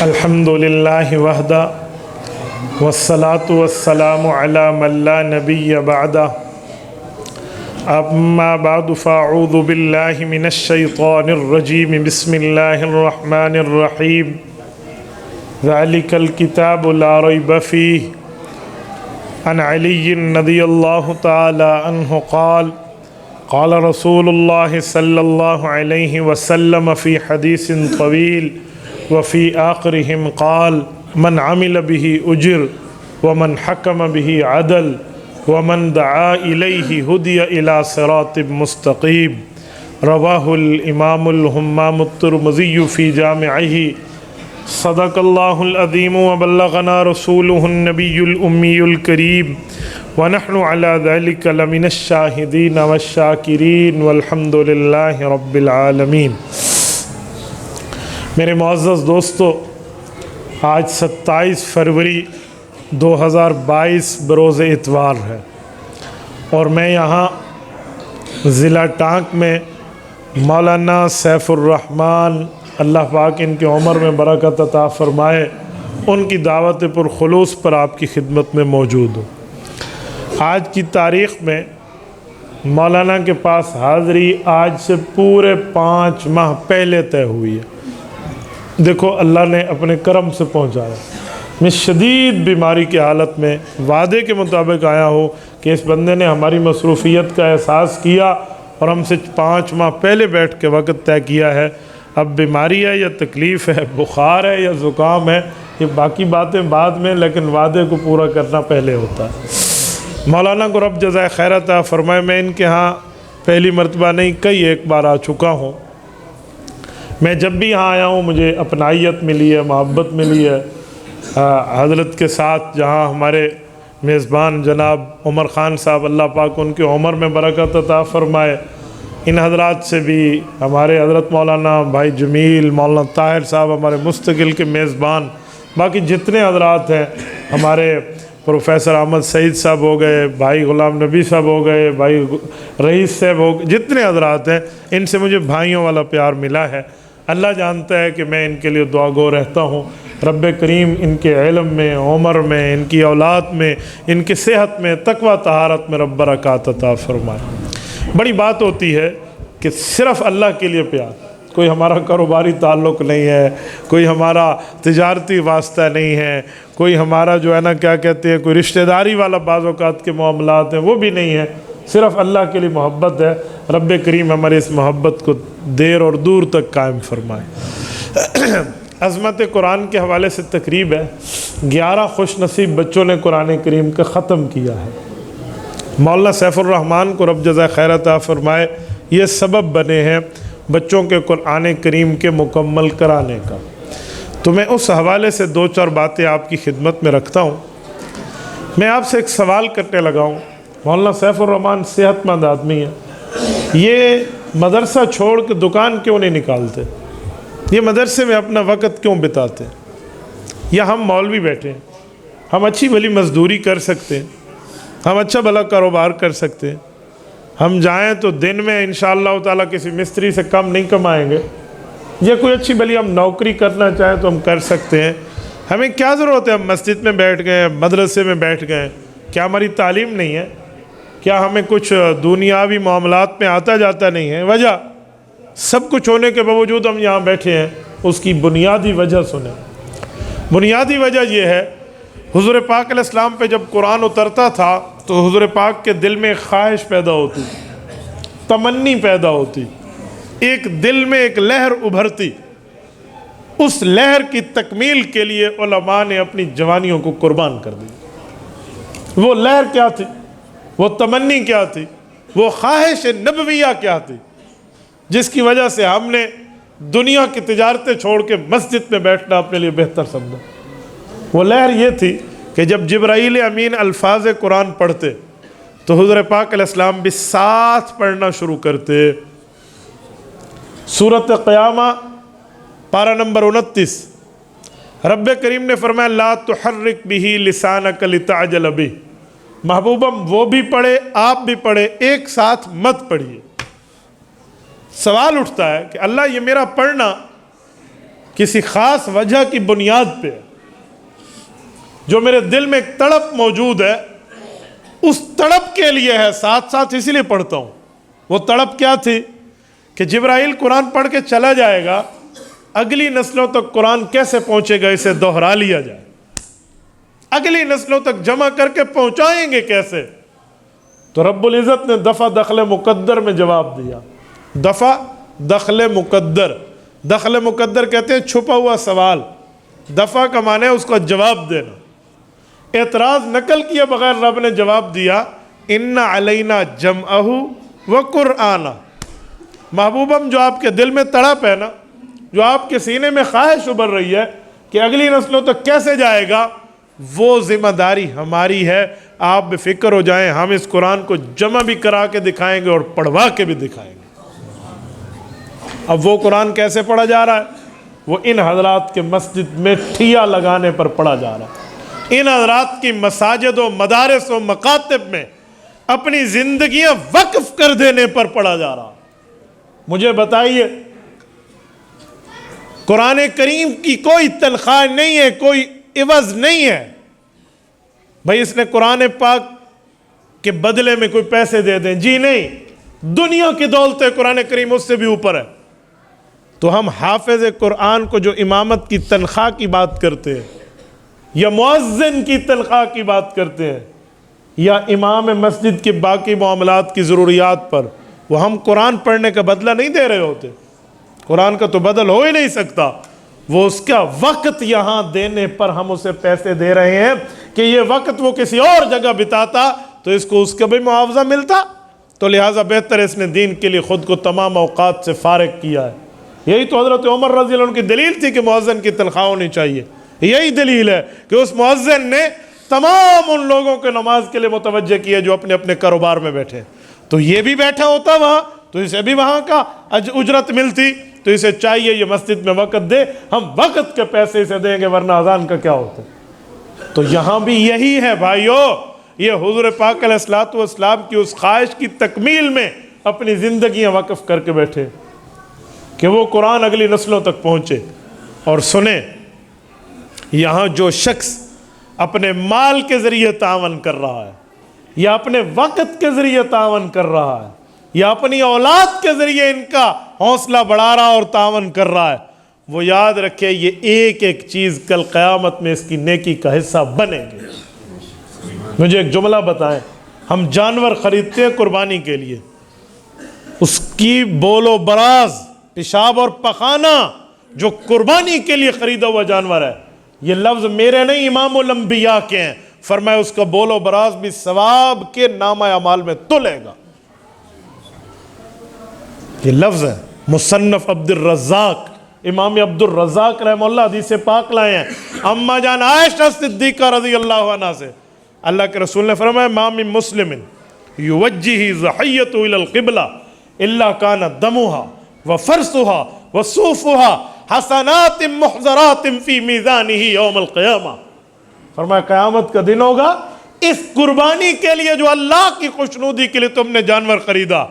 الحمدللہ وحدہ والصلاة والسلام علی من لا نبی بعدہ اما بعد فاعوذ باللہ من الشیطان الرجیم بسم اللہ الرحمن الرحیم ذالک الکتاب لا ریب فیہ عن علی رضی اللہ تعالی عنہ قال قال رسول اللہ صلی اللہ علیہ وسلم فی حدیث طویل وفی آخرہم قال من عمل به اجر ومن حکم به عدل ومن دعا الیہ ہدی الی صراط مستقیم رواہ الامام الہمام الترمذی فی جامعہ صدق اللہ العظیم وبلغنا رسولہ النبی الامی الکریم ونحن علی ذلک لمن الشاہدین والشاکرین والحمد للہ رب العالمین۔ میرے معزز دوستو، آج 27 فروری 2022 بروز اتوار ہے اور میں یہاں ضلع ٹانک میں مولانا سیف الرحمن اللہ پاک ان کے عمر میں برکت عطا فرمائے ان کی دعوت پرخلوص پر آپ کی خدمت میں موجود ہوں۔ آج کی تاریخ میں مولانا کے پاس حاضری آج سے پورے 5 ماہ پہلے طے ہوئی ہے۔ دیکھو اللہ نے اپنے کرم سے پہنچایا۔ میں شدید بیماری کی حالت میں وعدے کے مطابق آیا ہوں کہ اس بندے نے ہماری مصروفیت کا احساس کیا اور ہم سے 5 ماہ پہلے بیٹھ کے وقت طے کیا ہے۔ اب بیماری ہے یا تکلیف ہے، بخار ہے یا زکام ہے، یہ باقی باتیں بعد میں، لیکن وعدے کو پورا کرنا پہلے ہوتا ہے۔ مولانا کو رب جزائے خیر عطا فرمائے۔ میں ان کے ہاں پہلی مرتبہ نہیں، کئی ایک بار آ چکا ہوں۔ میں جب بھی یہاں آیا ہوں مجھے اپنائیت ملی ہے، محبت ملی ہے۔ حضرت کے ساتھ جہاں ہمارے میزبان جناب عمر خان صاحب، اللہ پاک ان کی عمر میں برکت عطا فرمائے، ان حضرات سے بھی، ہمارے حضرت مولانا بھائی جمیل، مولانا طاہر صاحب ہمارے مستقل کے میزبان، باقی جتنے حضرات ہیں، ہمارے پروفیسر احمد سعید صاحب ہو گئے، بھائی غلام نبی صاحب ہو گئے، بھائی رئیس صاحب ہو گئے، جتنے حضرات ہیں ان سے مجھے بھائیوں والا پیار ملا ہے۔ اللہ جانتا ہے کہ میں ان کے لیے دعا گو رہتا ہوں۔ رب کریم ان کے علم میں، عمر میں، ان کی اولاد میں، ان کی صحت میں، تقوی طہارت میں رب برکات عطا فرمائے۔ بڑی بات ہوتی ہے کہ صرف اللہ کے لیے پیار، کوئی ہمارا کاروباری تعلق نہیں ہے، کوئی ہمارا تجارتی واسطہ نہیں ہے، کوئی ہمارا جو ہے نا کیا کہتے ہیں، کوئی رشتہ داری والا بعض اوقات کے معاملات ہیں، وہ بھی نہیں ہے، صرف اللہ کے لیے محبت ہے۔ رب کریم ہماری اس محبت کو دیر اور دور تک قائم فرمائے۔ عظمت قرآن کے حوالے سے تقریب ہے۔ 11 خوش نصیب بچوں نے قرآن کریم کا ختم کیا ہے۔ مولانا سیف الرحمن کو رب جزائے خیر عطا فرمائے، یہ سبب بنے ہیں بچوں کے قرآن کریم کے مکمل کرانے کا۔ تو میں اس حوالے سے 2-4 باتیں آپ کی خدمت میں رکھتا ہوں۔ میں آپ سے ایک سوال کرنے لگا ہوں۔ مولانا سیف الرحمن صحت مند آدمی ہیں، یہ مدرسہ چھوڑ کے دکان کیوں نہیں نکالتے؟ یہ مدرسے میں اپنا وقت کیوں بتاتے؟ یا ہم مولوی بیٹھے ہیں، ہم اچھی بھلی مزدوری کر سکتے ہیں، ہم اچھا بھلا کاروبار کر سکتے ہیں، ہم جائیں تو دن میں انشاءاللہ تعالیٰ کسی مستری سے کم نہیں کمائیں گے، یا کوئی اچھی بھلی ہم نوکری کرنا چاہیں تو ہم کر سکتے ہیں۔ ہمیں کیا ضرورت ہے ہم مسجد میں بیٹھ گئے، مدرسے میں بیٹھ گئے؟ کیا ہماری تعلیم نہیں ہے؟ کیا ہمیں کچھ دنیاوی معاملات میں آتا جاتا نہیں ہے؟ وجہ سب کچھ ہونے کے باوجود ہم یہاں بیٹھے ہیں، اس کی بنیادی وجہ سنیں۔ بنیادی وجہ یہ ہے، حضور پاک علیہ السلام پہ جب قرآن اترتا تھا تو حضور پاک کے دل میں ایک خواہش پیدا ہوتی، تمنی پیدا ہوتی، ایک دل میں ایک لہر ابھرتی۔ اس لہر کی تکمیل کے لیے علماء نے اپنی جوانیوں کو قربان کر دی۔ وہ لہر کیا تھی؟ وہ تمنی کیا تھی؟ وہ خواہش نبویہ کیا تھی جس کی وجہ سے ہم نے دنیا کی تجارتیں چھوڑ کے مسجد میں بیٹھنا اپنے لیے بہتر سمجھا؟ وہ لہر یہ تھی کہ جب جبرائیل امین الفاظ قرآن پڑھتے تو حضور پاک علیہ السلام بھی ساتھ پڑھنا شروع کرتے۔ سورۃ قیامہ پارہ نمبر 29، رب کریم نے فرمایا لا تحرک بہ لسانک لتعجل بہ۔ محبوبم وہ بھی پڑھے، آپ بھی پڑھے، ایک ساتھ مت پڑھیے۔ سوال اٹھتا ہے کہ اللہ یہ میرا پڑھنا کسی خاص وجہ کی بنیاد پہ ہے، جو میرے دل میں ایک تڑپ موجود ہے، اس تڑپ کے لیے ہے، ساتھ ساتھ اسی لیے پڑھتا ہوں۔ وہ تڑپ کیا تھی کہ جبرائیل قرآن پڑھ کے چلا جائے گا، اگلی نسلوں تک قرآن کیسے پہنچے گا، اسے دوہرا لیا جائے، اگلی نسلوں تک جمع کر کے پہنچائیں گے کیسے؟ تو رب العزت نے دفع دخل مقدر میں جواب دیا۔ دفع دخل مقدر، دخل مقدر کہتے ہیں چھپا ہوا سوال، دفع کا معنی ہے اس کا جواب دینا۔ اعتراض نقل کیے بغیر رب نے جواب دیا، ان علینا جمعہ و قرآنہ۔ محبوبم، جو آپ کے دل میں تڑپ ہے نا، جو آپ کے سینے میں خواہش ابھر رہی ہے کہ اگلی نسلوں تک کیسے جائے گا، وہ ذمہ داری ہماری ہے۔ آپ بے فکر ہو جائیں، ہم اس قرآن کو جمع بھی کرا کے دکھائیں گے اور پڑھوا کے بھی دکھائیں گے۔ اب وہ قرآن کیسے پڑھا جا رہا ہے؟ وہ ان حضرات کے مسجد میں ٹھیا لگانے پر پڑھا جا رہا ہے، ان حضرات کی مساجد و مدارس و مکاتب میں اپنی زندگیاں وقف کر دینے پر پڑھا جا رہا۔ مجھے بتائیے، قرآن کریم کی کوئی تنخواہ نہیں ہے، کوئی عوض نہیں ہے۔ بھائی اس نے قرآن پاک کے بدلے میں کوئی پیسے دے دیں، جی نہیں، دنیا کی دولت ہے، قرآن کریم اس سے بھی اوپر ہے۔ تو ہم حافظ قرآن کو جو امامت کی تنخواہ کی بات کرتے ہیں، یا مؤذن کی تنخواہ کی بات کرتے ہیں، یا امام مسجد کے باقی معاملات کی ضروریات پر، وہ ہم قرآن پڑھنے کا بدلہ نہیں دے رہے ہوتے۔ قرآن کا تو بدل ہو ہی نہیں سکتا، وہ اس کا وقت یہاں دینے پر ہم اسے پیسے دے رہے ہیں کہ یہ وقت وہ کسی اور جگہ بتاتا تو اس کو اس کا بھی معاوضہ ملتا۔ تو لہٰذا بہتر اس نے دین کے لیے خود کو تمام اوقات سے فارغ کیا ہے۔ یہی تو حضرت عمر رضی اللہ عنہ کی دلیل تھی کہ مؤذن کی تنخواہ ہونی چاہیے۔ یہی دلیل ہے کہ اس مؤذن نے تمام ان لوگوں کے نماز کے لیے متوجہ کیا جو اپنے اپنے کاروبار میں بیٹھے، تو یہ بھی بیٹھا ہوتا وہاں تو اسے بھی وہاں کا اجرت ملتی۔ تو اسے چاہیے یہ مسجد میں وقت دے، ہم وقت کے پیسے اسے دیں گے، ورنہ اذان کا کیا ہوتا ہے؟ تو یہاں بھی یہی ہے بھائیو، یہ حضور پاک علیہ الصلوۃ والسلام کی اس خواہش کی تکمیل میں اپنی زندگیاں وقف کر کے بیٹھے کہ وہ قرآن اگلی نسلوں تک پہنچے۔ اور سنیں، یہاں جو شخص اپنے مال کے ذریعے تعاون کر رہا ہے، یا اپنے وقت کے ذریعے تعاون کر رہا ہے، یا اپنی اولاد کے ذریعے ان کا حوصلہ بڑھا رہا اور تعاون کر رہا ہے، وہ یاد رکھے یہ ایک ایک چیز کل قیامت میں اس کی نیکی کا حصہ بنے گی۔ مجھے ایک جملہ بتائیں، ہم جانور خریدتے ہیں قربانی کے لیے، اس کی بول و براز، پیشاب اور پخانہ جو قربانی کے لیے خریدا ہوا جانور ہے، یہ لفظ میرے نہیں، امام الانبیاء کے ہیں، فرمایا اس کا بول و براز بھی ثواب کے نامہ اعمال میں تلے گا۔ یہ لفظ ہے، مصنف عبد الرزاق، امام عبد الرزاق رحمہ اللہ حدیث پاک لائے ہیں اما جان عائشہ صدیقہ رضی اللہ عنہ سے۔ اللہ کے رسول نے فرمایا، ما من مسلم یوجہ ضحیۃ الی القبلہ الا کان دمہا وفرسہا وصوفہا حسنات محضرات فی میزانہ یوم القیامہ۔ فرمایا قیامت کا دن ہوگا، اس قربانی کے لیے جو اللہ کی خوشنودی کے لیے تم نے جانور خریدا،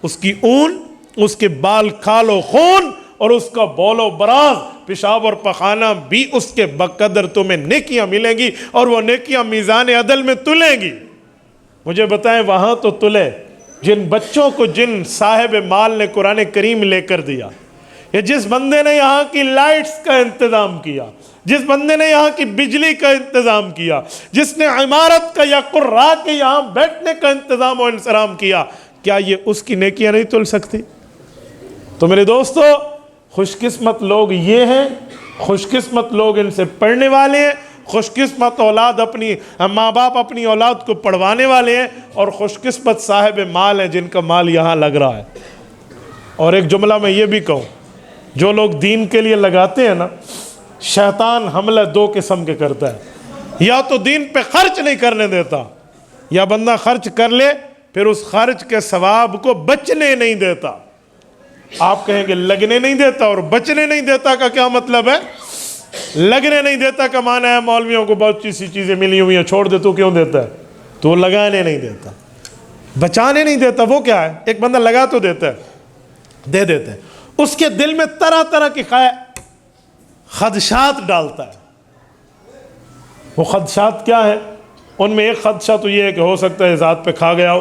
اس کی اون، اس کے بال کھال و خون اور اس کا بول و براز، پیشاب اور پخانہ بھی اس کے بقدر تمہیں نیکیاں ملیں گی، اور وہ نیکیاں میزان عدل میں تلیں گی۔ مجھے بتائیں وہاں تو تلے جن بچوں کو جن صاحب مال نے قرآن کریم لے کر دیا، یا جس بندے نے یہاں کی لائٹس کا انتظام کیا، جس بندے نے یہاں کی بجلی کا انتظام کیا، جس نے عمارت کا یا قراء کے یہاں بیٹھنے کا انتظام و انصرام کیا، کیا یہ اس کی نیکیاں نہیں تل سکتی؟ تو میرے دوستو، خوش قسمت لوگ یہ ہیں، خوش قسمت لوگ ان سے پڑھنے والے ہیں، خوش قسمت اولاد اپنی ماں باپ اپنی اولاد کو پڑھوانے والے ہیں، اور خوش قسمت صاحب مال ہیں جن کا مال یہاں لگ رہا ہے۔ اور ایک جملہ میں یہ بھی کہوں، جو لوگ دین کے لیے لگاتے ہیں نا، شیطان حملہ دو قسم کے کرتا ہے، یا تو دین پہ خرچ نہیں کرنے دیتا، یا بندہ خرچ کر لے پھر اس خرچ کے ثواب کو بچنے نہیں دیتا۔ آپ کہیں گے لگنے نہیں دیتا، اور بچنے نہیں دیتا کا کیا مطلب ہے؟ لگنے نہیں دیتا کا معنی ہے مولویوں کو بہت سی چیزیں ملی ہوئی ہیں، چھوڑ دے تو کیوں دیتا ہے؟ تو لگانے نہیں دیتا، بچانے نہیں دیتا۔ وہ کیا ہے؟ ایک بندہ لگا تو دیتا ہے، دے دیتا ہے، اس کے دل میں طرح طرح کی خدشات ڈالتا ہے. وہ خدشات کیا ہے؟ ان میں ایک خدشہ تو یہ ہے کہ ہو سکتا ہے ذات پہ کھا گیا ہو.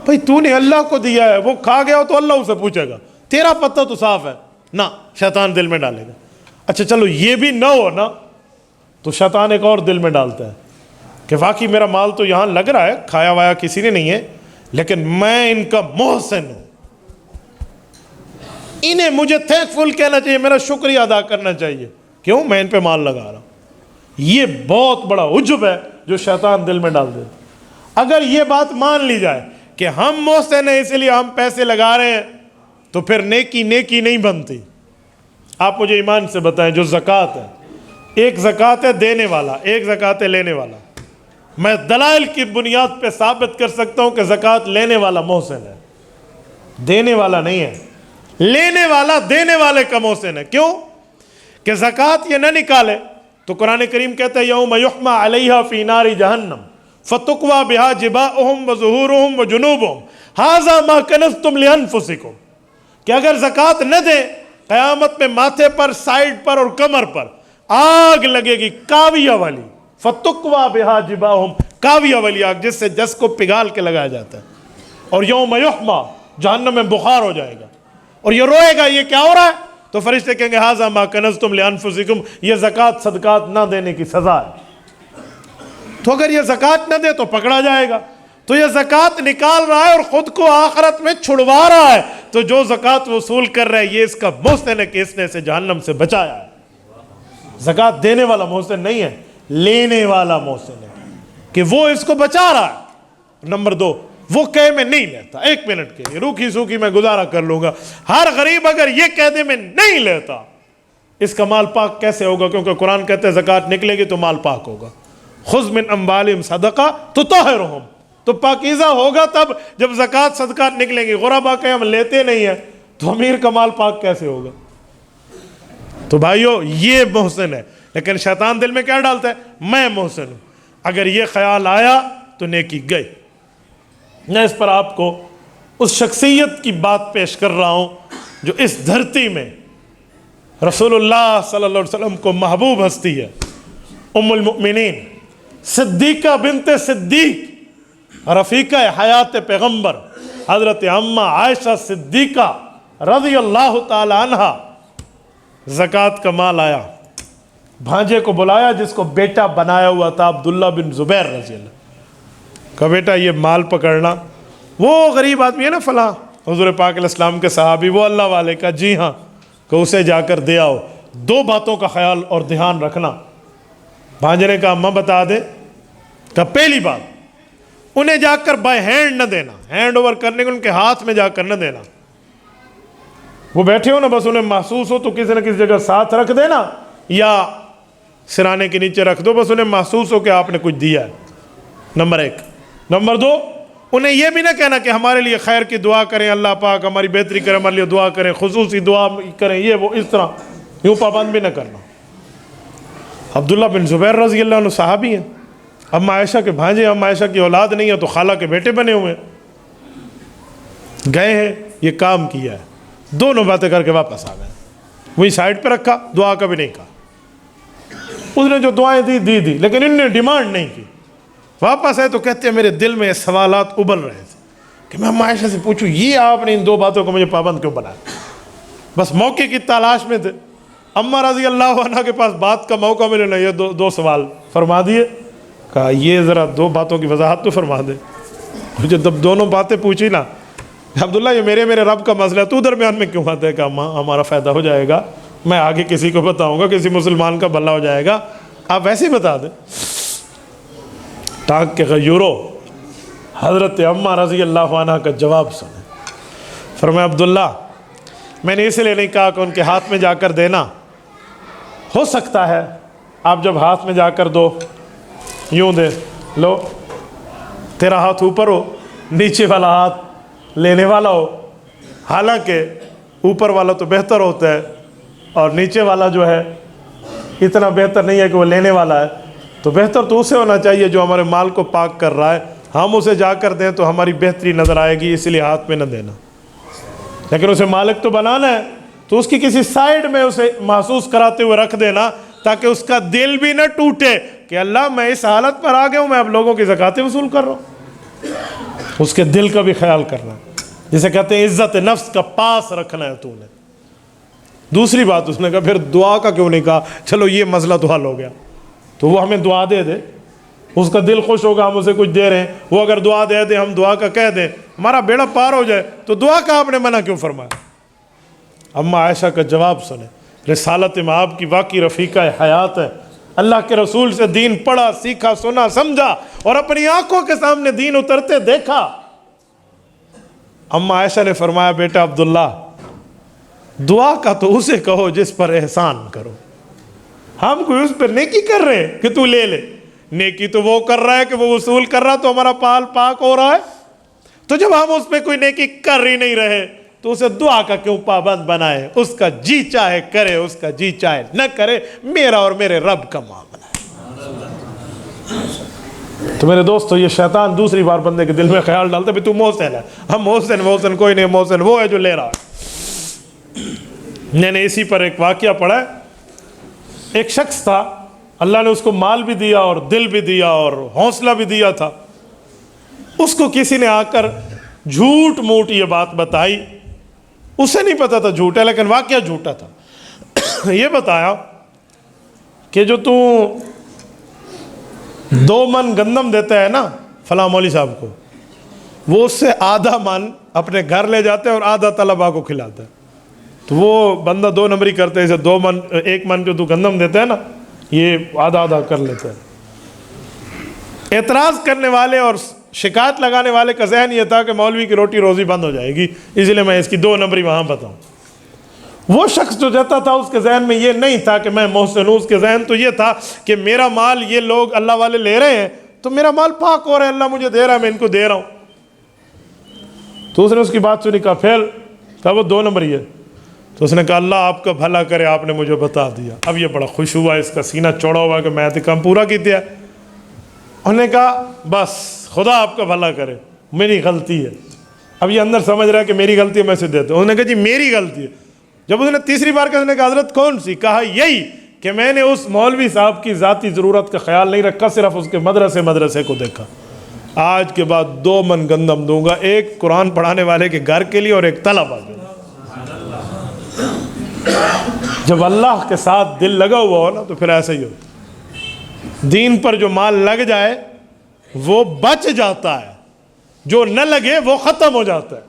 بھائی تو نے اللہ کو دیا ہے, وہ کھا گیا ہو تو اللہ اسے پوچھے گا, تیرا پتہ تو صاف ہے نہ, شیطان دل میں ڈالے گا. اچھا چلو یہ بھی نہ ہو نا, تو شیطان ایک اور دل میں ڈالتا ہے کہ واقعی میرا مال تو یہاں لگ رہا ہے, کھایا وایا کسی نے نہیں ہے, لیکن میں ان کا محسن ہوں, انہیں مجھے تھینک فل کہنا چاہیے, میرا شکریہ ادا کرنا چاہیے, کیوں میں ان پہ مال لگا رہا ہوں. یہ بہت بڑا عجب ہے جو شیطان دل میں ڈال دیتا. اگر یہ بات مان لی جائے کہ ہم محسن ہیں اس لیے ہم پیسے لگا رہے ہیں, تو پھر نیکی نہیں بنتی. آپ مجھے ایمان سے بتائیں, جو زکوٰۃ ہے, ایک زکوٰۃ ہے دینے والا, ایک زکوٰۃ ہے لینے والا. میں دلائل کی بنیاد پہ ثابت کر سکتا ہوں کہ زکوٰۃ لینے والا محسن ہے, دینے والا نہیں ہے. لینے والا دینے والے کا محسن ہے. کیوں کہ زکوٰۃ یہ نہ نکالے تو قرآن کریم کہتا ہے یوم یحمى علیہا فی نار جہنم فتقوی بہا جباؤہم وظہورہم وجنوبہم ھذا ما کنزتم لانفسکم, کہ اگر زکوٰۃ نہ دے قیامت میں ماتھے پر, سائیڈ پر اور کمر پر آگ لگے گی, کاویہ والی, فتقوی بہا جباؤہم, کاویہ والی آگ جس سے جس کو پگھال کے لگایا جاتا ہے. اور یوم یحمى, جہنم میں بخار ہو جائے گا, اور یہ روئے گا, یہ کیا ہو رہا ہے؟ تو فرشتے کہیں گے ھذا ما کنزتم لانفسکم, یہ زکوٰۃ صدقات نہ دینے کی سزا ہے. تو اگر یہ زکوٰۃ نہ دے تو پکڑا جائے گا. تو یہ زکوٰۃ نکال رہا ہے اور خود کو آخرت میں چھڑوا رہا ہے, تو جو زکوٰۃ وصول کر رہا ہے یہ اس کا محسن ہے کہ اس نے اسے جہنم سے بچایا ہے. زکوٰۃ دینے والا محسن نہیں ہے, لینے والا محسن ہے کہ وہ اس کو بچا رہا ہے. نمبر 2, وہ کہے میں نہیں لیتا, 1 منٹ کے لیے روکھی سوکھی میں گزارا کر لوں گا. ہر غریب اگر یہ کہہ دے میں نہیں لیتا, اس کا مال پاک کیسے ہوگا؟ کیونکہ قرآن کہتے ہیں زکوٰۃ نکلے گی تو مال پاک ہوگا. خذ من اموالہم صدقہ تطہرہم, تو پاکیزہ ہوگا تب جب زکوٰۃ صدقات نکلیں گی. غربا کہ ہم لیتے نہیں ہیں تو امیر کا مال پاک کیسے ہوگا؟ تو بھائیو یہ محسن ہے. لیکن شیطان دل میں کیا ڈالتا ہے؟ میں محسن ہوں. اگر یہ خیال آیا تو نیکی گئی. میں اس پر آپ کو اس شخصیت کی بات پیش کر رہا ہوں جو اس دھرتی میں رسول اللہ صلی اللہ علیہ وسلم کو محبوب ہستی ہے. ام المؤمنین صدیقہ بنت صدیق, رفیقہ حیات پیغمبر, حضرت اماں عائشہ صدیقہ رضی اللہ تعالی عنہ. زکوٰۃ کا مال آیا, بھانجے کو بلایا جس کو بیٹا بنایا ہوا تھا, عبداللہ بن زبیر رضی اللہ, کہا بیٹا یہ مال پکڑنا. وہ غریب آدمی ہے نا فلاں, حضور پاک علیہ السلام کے صحابی, وہ اللہ والے کا, جی ہاں, کہ اسے جا کر دے آؤ. 2 باتوں کا خیال اور دھیان رکھنا. بھانجے نے کہا اماں بتا دے. کہ پہلی بات, انہیں جا کر بائی ہینڈ نہ دینا, ہینڈ اوور کرنے کو ان کے ہاتھ میں جا کر نہ دینا. وہ بیٹھے ہو نا, بس انہیں محسوس ہو تو کسی نہ کسی جگہ ساتھ رکھ دینا یا سرانے کے نیچے رکھ دو, بس انہیں محسوس ہو کہ آپ نے کچھ دیا ہے. نمبر 1. نمبر 2, انہیں یہ بھی نہ کہنا کہ ہمارے لیے خیر کی دعا کریں, اللہ پاک ہماری بہتری کرے, ہمارے لیے دعا کریں, خصوصی دعا کریں, یہ وہ اس طرح یوں پابند بھی نہ کرنا. عبداللہ بن زبیر رضی اللہ عنہ صحابی ہیں, اب عائشہ کے بھانجے, اب عائشہ کی اولاد نہیں ہے تو خالہ کے بیٹے بنے ہوئے ہیں. گئے ہیں, یہ کام کیا ہے, 2 باتیں کر کے واپس آ گئے. وہی سائڈ پہ رکھا, دعا کا بھی نہیں کہا. اس نے جو دعائیں دی, لیکن ان نے ڈیمانڈ نہیں کی. واپس آئے تو کہتے ہیں میرے دل میں یہ سوالات ابل رہے تھے کہ میں عائشہ سے پوچھوں یہ آپ نے ان 2 باتوں کو مجھے پابند کیوں بنایا. بس موقع کی تلاش میں تھے. اماں رضی اللہ عنہ کے پاس بات کا موقع ملے نا, یہ 2 سوال فرما دیے. کہا یہ ذرا 2 باتوں کی وضاحت تو فرما دے. مجھے جب دونوں باتیں پوچھی نا, عبداللہ یہ میرے رب کا مسئلہ ہے, تو درمیان میں کیوں آتا ہے؟ کہ اماں ہمارا فائدہ ہو جائے گا, میں آگے کسی کو بتاؤں گا, کسی مسلمان کا بھلا ہو جائے گا, آپ ویسے ہی بتا دیں. ٹانک کے غیورو, حضرت اماں رضی اللہ عنہ کا جواب سنیں. فرمایا عبداللہ میں نے اس لیے نہیں کہا کہ ان کے ہاتھ میں جا کر دینا. ہو سکتا ہے آپ جب ہاتھ میں جا کر دو, یوں دے لو, تیرا ہاتھ اوپر ہو, نیچے والا ہاتھ لینے والا ہو. حالانکہ اوپر والا تو بہتر ہوتا ہے اور نیچے والا جو ہے اتنا بہتر نہیں ہے کہ وہ لینے والا ہے. تو بہتر تو اسے ہونا چاہیے جو ہمارے مال کو پاک کر رہا ہے. ہم اسے جا کر دیں تو ہماری بہتری نظر آئے گی, اس لیے ہاتھ میں نہ دینا. لیکن اسے مالک تو بنانا ہے, تو اس کی کسی سائڈ میں اسے محسوس کراتے ہوئے رکھ دینا تاکہ اس کا دل بھی نہ ٹوٹے کہ اللہ میں اس حالت پر آ گیا ہوں، میں اب لوگوں کی زکاتیں وصول کر رہا ہوں۔ اس کے دل کا بھی خیال کرنا، جسے کہتے ہیں عزت نفس کا پاس رکھنا ہے تو نے۔ دوسری بات اس نے کہا پھر دعا کا کیوں نہیں کہا؟ چلو یہ مسئلہ تو حل ہو گیا، تو وہ ہمیں دعا دے دے، اس کا دل خوش ہوگا ہم اسے کچھ دے رہے ہیں، وہ اگر دعا دے دے ہم دعا کا کہہ دیں، ہمارا بیڑا پار ہو جائے، تو دعا کا آپ نے منع کیوں فرمایا؟ اما عائشہ کا جواب سنیں۔ رسالت مآب کی واقعی رفیقہ حیات ہے، اللہ کے رسول سے دین پڑھا، سیکھا، سنا، سمجھا اور اپنی آنکھوں کے سامنے دین اترتے دیکھا۔ اما عائشہ نے فرمایا بیٹا عبداللہ، دعا کا تو اسے کہو جس پر احسان کرو، ہم کوئی اس پر نیکی کر رہے ہیں کہ تو لے لے، نیکی تو وہ کر رہا ہے کہ وہ وصول کر رہا تو ہمارا پال پاک ہو رہا ہے، تو جب ہم اس پہ کوئی نیکی کر ہی نہیں رہے تو اسے دعا کا کیوں پابند بنائے؟ اس کا جی چاہے کرے، اس کا جی چاہے نہ کرے، میرا اور میرے رب کا معاملہ ہے۔ تو میرے دوستو، یہ شیطان دوسری بار بندے کے دل میں خیال ڈالتا ہے تو محسن ہے، ہم محسن کوئی نہیں، محسن وہ ہے جو لے رہا ہے۔ میں نے اسی پر ایک واقعہ پڑھا ہے، ایک شخص تھا، اللہ نے اس کو مال بھی دیا اور دل بھی دیا اور حوصلہ بھی دیا تھا، اس کو کسی نے آ کر جھوٹ موٹ یہ بات بتائی، اسے نہیں پتا تھا جھوٹ ہے لیکن واقعہ جھوٹا تھا۔ یہ بتایا کہ جو تو 2 من گندم دیتا ہے نا فلاں مولوی صاحب کو، وہ اس سے آدھا من اپنے گھر لے جاتے ہیں اور آدھا طلباء کو کھلاتا ہے۔ تو وہ بندہ 2 نمبری کرتے ہیں، اسے 2 من 1 من جو تو گندم دیتا ہے نا، یہ آدھا آدھا کر لیتا ہے۔ اعتراض کرنے والے اور شکایت لگانے والے کا ذہن یہ تھا کہ مولوی کی روٹی روزی بند ہو جائے گی، اس لیے میں اس کی 2 نمبری وہاں بتاؤں۔ وہ شخص جو جاتا تھا اس کے ذہن میں یہ نہیں تھا کہ میں محسن ہوں، اس کے ذہن تو یہ تھا کہ میرا مال یہ لوگ اللہ والے لے رہے ہیں تو میرا مال پاک ہو رہا ہے، اللہ مجھے دے رہا ہے، میں ان کو دے رہا ہوں۔ تو اس نے اس کی بات سنی، کہا پھر؟ کہا وہ 2 نمبری ہے۔ تو اس نے کہا اللہ آپ کا بھلا کرے، آپ نے مجھے بتا دیا۔ اب یہ بڑا خوش ہوا، اس کا سینہ چوڑا ہوا کہ میں تو کام پورا کی دیا۔ انہوں نے کہا بس خدا آپ کا بھلا کرے، میری غلطی ہے۔ اب یہ اندر سمجھ رہا ہے کہ میری غلطی ہے، میں اسے دیتا ہوں۔ انہوں نے کہا جی میری غلطی ہے۔ جب اس نے تیسری بار کہا، اس نے کہا حضرت کون سی؟ کہا یہی کہ میں نے اس مولوی صاحب کی ذاتی ضرورت کا خیال نہیں رکھا، صرف اس کے مدرسے کو دیکھا۔ آج کے بعد 2 من گندم دوں گا، ایک قرآن پڑھانے والے کے گھر کے لیے اور ایک طلبہ کے لیے۔ جب اللہ کے ساتھ دل لگا ہوا ہو نا تو پھر ایسا ہی ہوتا۔ دین پر جو مال لگ جائے وہ بچ جاتا ہے، جو نہ لگے وہ ختم ہو جاتا ہے۔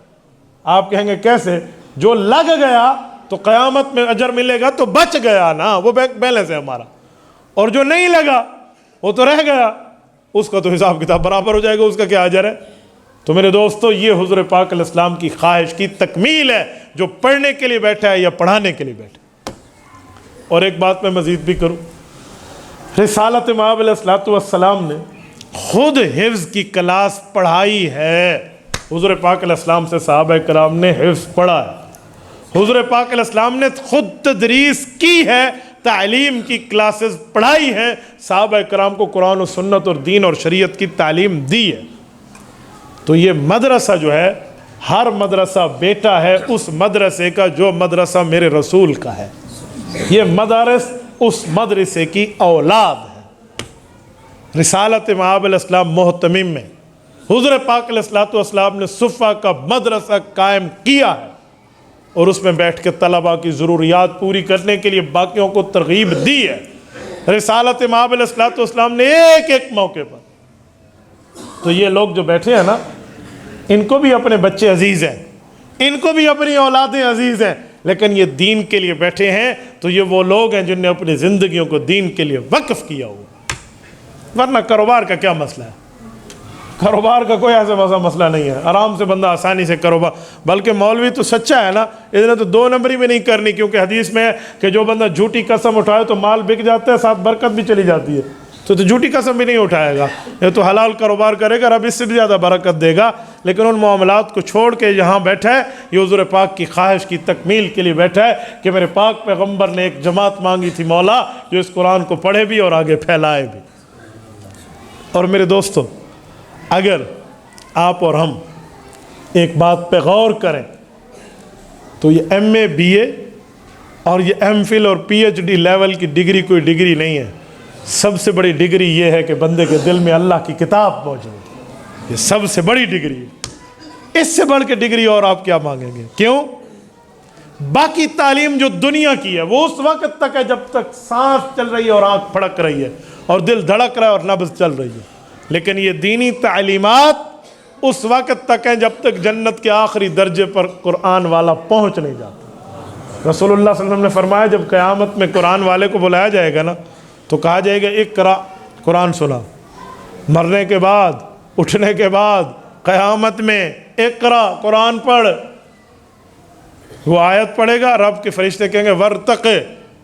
آپ کہیں گے کیسے؟ جو لگ گیا تو قیامت میں اجر ملے گا، تو بچ گیا نا، وہ بیلنس ہے ہمارا، اور جو نہیں لگا وہ تو رہ گیا، اس کا تو حساب کتاب برابر ہو جائے گا، اس کا کیا اجر ہے؟ تو میرے دوستو، یہ حضور پاک علیہ السلام کی خواہش کی تکمیل ہے، جو پڑھنے کے لیے بیٹھا ہے یا پڑھانے کے لیے بیٹھا ہے۔ اور ایک بات میں مزید بھی کروں، رسالت مآب علیہ السلام نے خود حفظ کی کلاس پڑھائی ہے۔ حضور پاک علیہ السلام سے صحابہ کرام نے حفظ پڑھا ہے، حضور پاک علیہ السلام نے خود تدریس کی ہے، تعلیم کی کلاسز پڑھائی ہیں، صحابہ کرام کو قرآن و سنت اور دین اور شریعت کی تعلیم دی ہے۔ تو یہ مدرسہ جو ہے، ہر مدرسہ بیٹا ہے اس مدرسے کا جو مدرسہ میرے رسول کا ہے، یہ مدارس اس مدرسے کی اولاد ہے۔ رسالت مآب علیہ السلام محتمم میں حضور پاک علیہ السلام نے صفہ کا مدرسہ قائم کیا ہے، اور اس میں بیٹھ کے طلباء کی ضروریات پوری کرنے کے لیے باقیوں کو ترغیب دی ہے۔ رسالت مآب علیہ السلام نے ایک ایک موقع پر، تو یہ لوگ جو بیٹھے ہیں نا، ان کو بھی اپنے بچے عزیز ہیں، ان کو بھی اپنی اولادیں عزیز ہیں، لیکن یہ دین کے لیے بیٹھے ہیں تو یہ وہ لوگ ہیں جن نے اپنی زندگیوں کو دین کے لیے وقف کیا ہوا۔ ورنہ کاروبار کا کیا مسئلہ ہے؟ کاروبار کا کوئی ایسا مسئلہ نہیں ہے، آرام سے بندہ آسانی سے کاروبار، بلکہ مولوی تو سچا ہے نا، اس نے تو 2 نمبری بھی نہیں کرنی، کیونکہ حدیث میں ہے کہ جو بندہ جھوٹی قسم اٹھائے تو مال بک جاتا ہے، ساتھ برکت بھی چلی جاتی ہے۔ تو جھوٹی قسم بھی نہیں اٹھائے گا، یہ تو حلال کاروبار کرے گا، رب اس سے بھی زیادہ برکت دے گا۔ لیکن ان معاملات کو چھوڑ کے یہاں بیٹھا ہے، یہ حضور پاک کی خواہش کی تکمیل کے لیے بیٹھا ہے کہ میرے پاک پیغمبر نے ایک جماعت مانگی تھی مولا، جو اس قرآن کو پڑھے بھی اور آگے پھیلائے بھی۔ اور میرے دوستو، اگر آپ اور ہم ایک بات پہ غور کریں تو یہ ایم اے بی اے اور یہ ایم فل اور پی ایچ ڈی لیول کی ڈگری کوئی ڈگری نہیں ہے. سب سے بڑی ڈگری یہ ہے کہ بندے کے دل میں اللہ کی کتاب موجود ہے. یہ سب سے بڑی ڈگری ہے. اس سے بڑھ کے ڈگری اور آپ کیا مانگیں گے؟ کیوں؟ باقی تعلیم جو دنیا کی ہے وہ اس وقت تک ہے جب تک سانس چل رہی ہے اور آنکھ پھڑک رہی ہے اور دل دھڑک رہا ہے اور نبض چل رہی ہے. لیکن یہ دینی تعلیمات اس وقت تک ہیں جب تک جنت کے آخری درجے پر قرآن والا پہنچ نہیں جاتا. رسول اللہ صلی اللہ علیہ وسلم نے فرمایا جب قیامت میں قرآن والے کو بلایا جائے گا نا تو کہا جائے گا اقرا، قرآن سنا. مرنے کے بعد، اٹھنے کے بعد، قیامت میں اقرا، قرآن پڑھ. وہ آیت پڑھے گا، رب کے فرشتے کہیں گے ورتقے،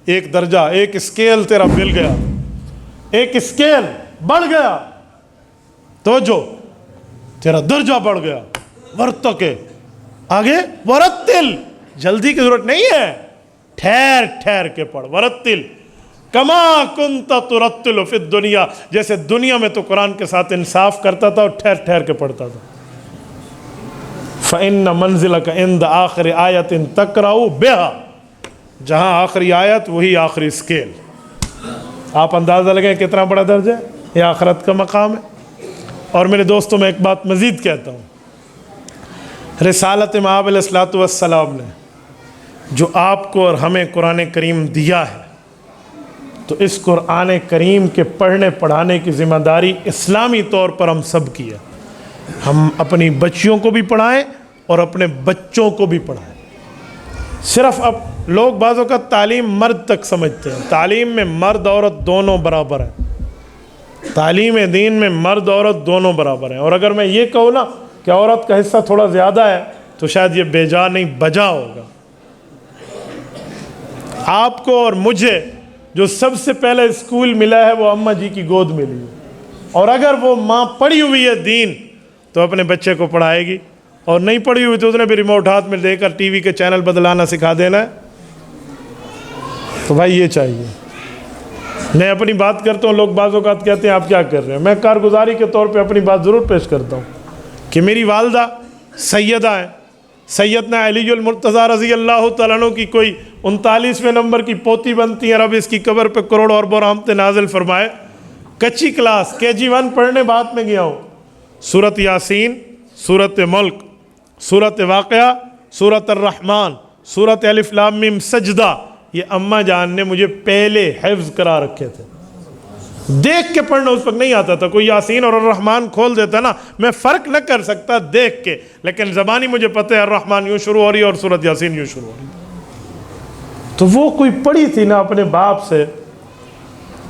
ایک درجہ، ایک اسکیل تیرا مل گیا، ایک اسکیل بڑھ گیا، تو جو تیرا درجہ بڑھ گیا. ورتقے، آگے ورتل، جلدی کی ضرورت نہیں ہے، ٹھہر ٹھہر کے پڑھ. ورتل کما کنت ترتل فی الدنیا، جیسے دنیا میں تو قرآن کے ساتھ انصاف کرتا تھا اور ٹھہر ٹھہر کے پڑھتا تھا. فإن منزلک عند آخر آیت تقرأ بها، جہاں آخری آیت وہی آخری اسکیل. آپ اندازہ لگیں کتنا بڑا درجہ ہے، یہ آخرت کا مقام ہے. اور میرے دوستوں میں ایک بات مزید کہتا ہوں، رسالت مآب علیہ الصلوۃ والسلام نے جو آپ کو اور ہمیں قرآن کریم دیا ہے، تو اس قرآن کریم کے پڑھنے پڑھانے کی ذمہ داری اسلامی طور پر ہم سب کی ہے. ہم اپنی بچیوں کو بھی پڑھائیں اور اپنے بچوں کو بھی پڑھائیں. صرف اب لوگ بعض اوقات تعلیم مرد تک سمجھتے ہیں. تعلیم میں مرد عورت دونوں برابر ہیں. تعلیم دین میں مرد عورت دونوں برابر ہیں. اور اگر میں یہ کہوں نا کہ عورت کا حصہ تھوڑا زیادہ ہے تو شاید یہ بے جا نہیں بجا ہوگا. آپ کو اور مجھے جو سب سے پہلے اسکول ملا ہے وہ اماں جی کی گود ملی ہے. اور اگر وہ ماں پڑھی ہوئی ہے دین تو اپنے بچے کو پڑھائے گی، اور نہیں پڑھی ہوئی تو اس نے بھی ریموٹ ہاتھ میں دے کر ٹی وی کے چینل بدلانا سکھا دینا ہے. تو بھائی یہ چاہیے. میں اپنی بات کرتا ہوں، لوگ بعض اوقات کہتے ہیں آپ کیا کر رہے ہیں. میں کارگزاری کے طور پہ اپنی بات ضرور پیش کرتا ہوں کہ میری والدہ سیدہ ہیں، سیدنا علی المرتضیٰ رضی اللہ تعالیٰ عنہ کی کوئی 39ویں نمبر کی پوتی بنتی ہیں. رب اس کی قبر پہ کروڑ اربوں رحمتیں نازل فرمائے. کچی کلاس KG1 پڑھنے بات میں گیا ہوں. سورت یاسین، سورت ملک، سورت واقعہ، سورت الرحمن، سورت الف لام میم سجدہ، یہ اماں جان نے مجھے پہلے حفظ کرا رکھے تھے. دیکھ کے پڑھنا اس وقت نہیں آتا تھا. کوئی یاسین اور الرحمن کھول دیتا نا میں فرق نہ کر سکتا دیکھ کے، لیکن زبانی مجھے پتہ ہے الرحمن یوں شروع ہو رہی ہے اور سورت یاسین یوں شروع ہو رہی ہے. تو وہ کوئی پڑھی تھی نا اپنے باپ سے،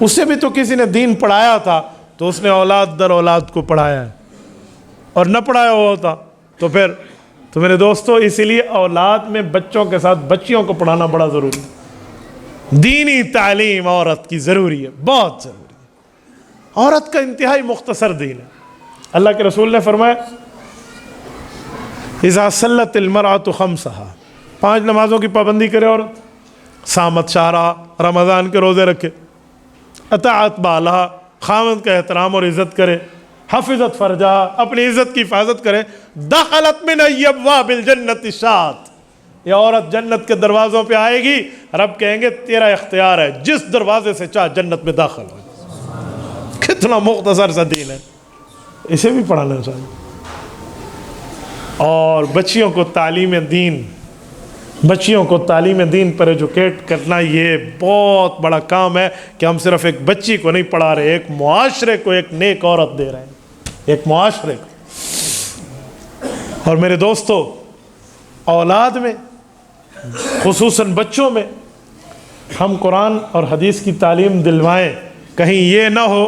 اسے بھی تو کسی نے دین پڑھایا تھا تو اس نے اولاد در اولاد کو پڑھایا ہے. اور نہ پڑھایا ہوا ہوتا تو پھر تو میرے دوستو اسی لیے اولاد میں بچوں کے ساتھ بچیوں کو پڑھانا بڑا ضروری ہے. دینی تعلیم عورت کی ضروری ہے، بہت ضروری ہے. عورت کا انتہائی مختصر دین ہے. اللہ کے رسول نے فرمایا اذا صلت المرأة خمسها، 5 نمازوں کی پابندی کرے عورت، صامت شہرہا، رمضان کے روزے رکھے، اطاعت بالہا، خامد کا احترام اور عزت کرے، حفظت فرجہا، اپنی عزت کی حفاظت کرے، دخلت من ابواب الجنت الشات، یہ عورت جنت کے دروازوں پہ آئے گی. رب کہیں گے تیرا اختیار ہے، جس دروازے سے چاہ جنت میں داخل ہو. کتنا مختصر سا دین ہے، اسے بھی پڑھانا چاہیے. اور بچیوں کو تعلیم دین پر ایجوکیٹ کرنا یہ بہت بڑا کام ہے کہ ہم صرف ایک بچی کو نہیں پڑھا رہے، ایک معاشرے کو ایک نیک عورت دے رہے ہیں، ایک معاشرے کو. اور میرے دوستو اولاد میں خصوصاً بچوں میں ہم قرآن اور حدیث کی تعلیم دلوائیں. کہیں یہ نہ ہو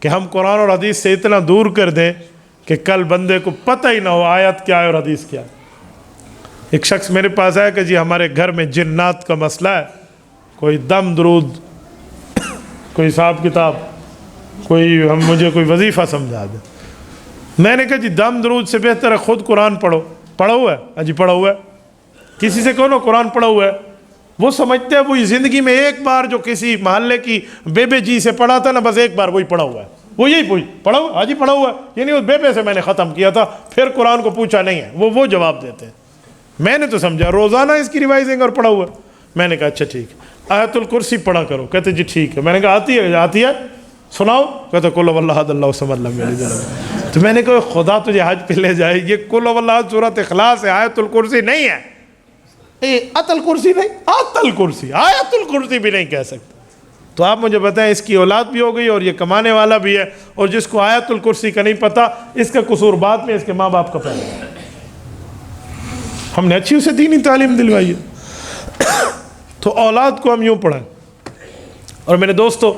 کہ ہم قرآن اور حدیث سے اتنا دور کر دیں کہ کل بندے کو پتہ ہی نہ ہو آیت کیا ہے اور حدیث کیا ہے. ایک شخص میرے پاس آیا کہ جی ہمارے گھر میں جنات کا مسئلہ ہے، کوئی دم درود، کوئی حساب کتاب، مجھے کوئی وظیفہ سمجھا دے. میں نے کہا جی دم درود سے بہتر ہے خود قرآن پڑھا ہوا ہے. ہاں جی پڑھا ہوا ہے. کسی سے کہو نا قرآن پڑھا ہوا ہے، وہ سمجھتے ہیں وہی زندگی میں ایک بار جو کسی محلے کی بیبے جی سے پڑھا تھا نا، بس ایک بار وہی پڑھا ہوا ہے، وہ یہی پڑھا ہوا. ہاں جی پڑھا ہوا ہے، یعنی اس بیبے سے میں نے ختم کیا تھا، پھر قرآن کو پوچھا نہیں ہے. وہ جواب دیتے ہیں. میں نے تو سمجھا روزانہ اس کی ریوائزنگ اور پڑھا ہوا ہے. میں نے کہا اچھا ٹھیک ہے، آیت الکرسی پڑھا کرو۔ کہتے جی ٹھیک ہے۔ میں نے کہا آتی ہے سناؤ؟ کہتے قل هو اللہ احد اللہ الصمد لم یلد ولم یولد۔ تو میں نے کہا خدا تجھے حج پہ لے جائے، یہ قل هو اللہ احد سورۃ اخلاص ہے، آیت الکرسی نہیں ہے۔ آیت الکرسی نہیں، آیت الکرسی، آیت الکرسی بھی نہیں کہہ سکتے۔ تو آپ مجھے بتائیں، اس کی اولاد بھی ہو گئی اور یہ کمانے والا بھی ہے، اور جس کو آیت الکرسی کا نہیں پتہ، اس کا قصور بعد میں اس کے ماں باپ کا پہلے۔ ہم نے اچھی اسے دینی تعلیم دلوائی ہے۔ تو اولاد کو ہم یوں پڑھائیں۔ اور میرے دوستو،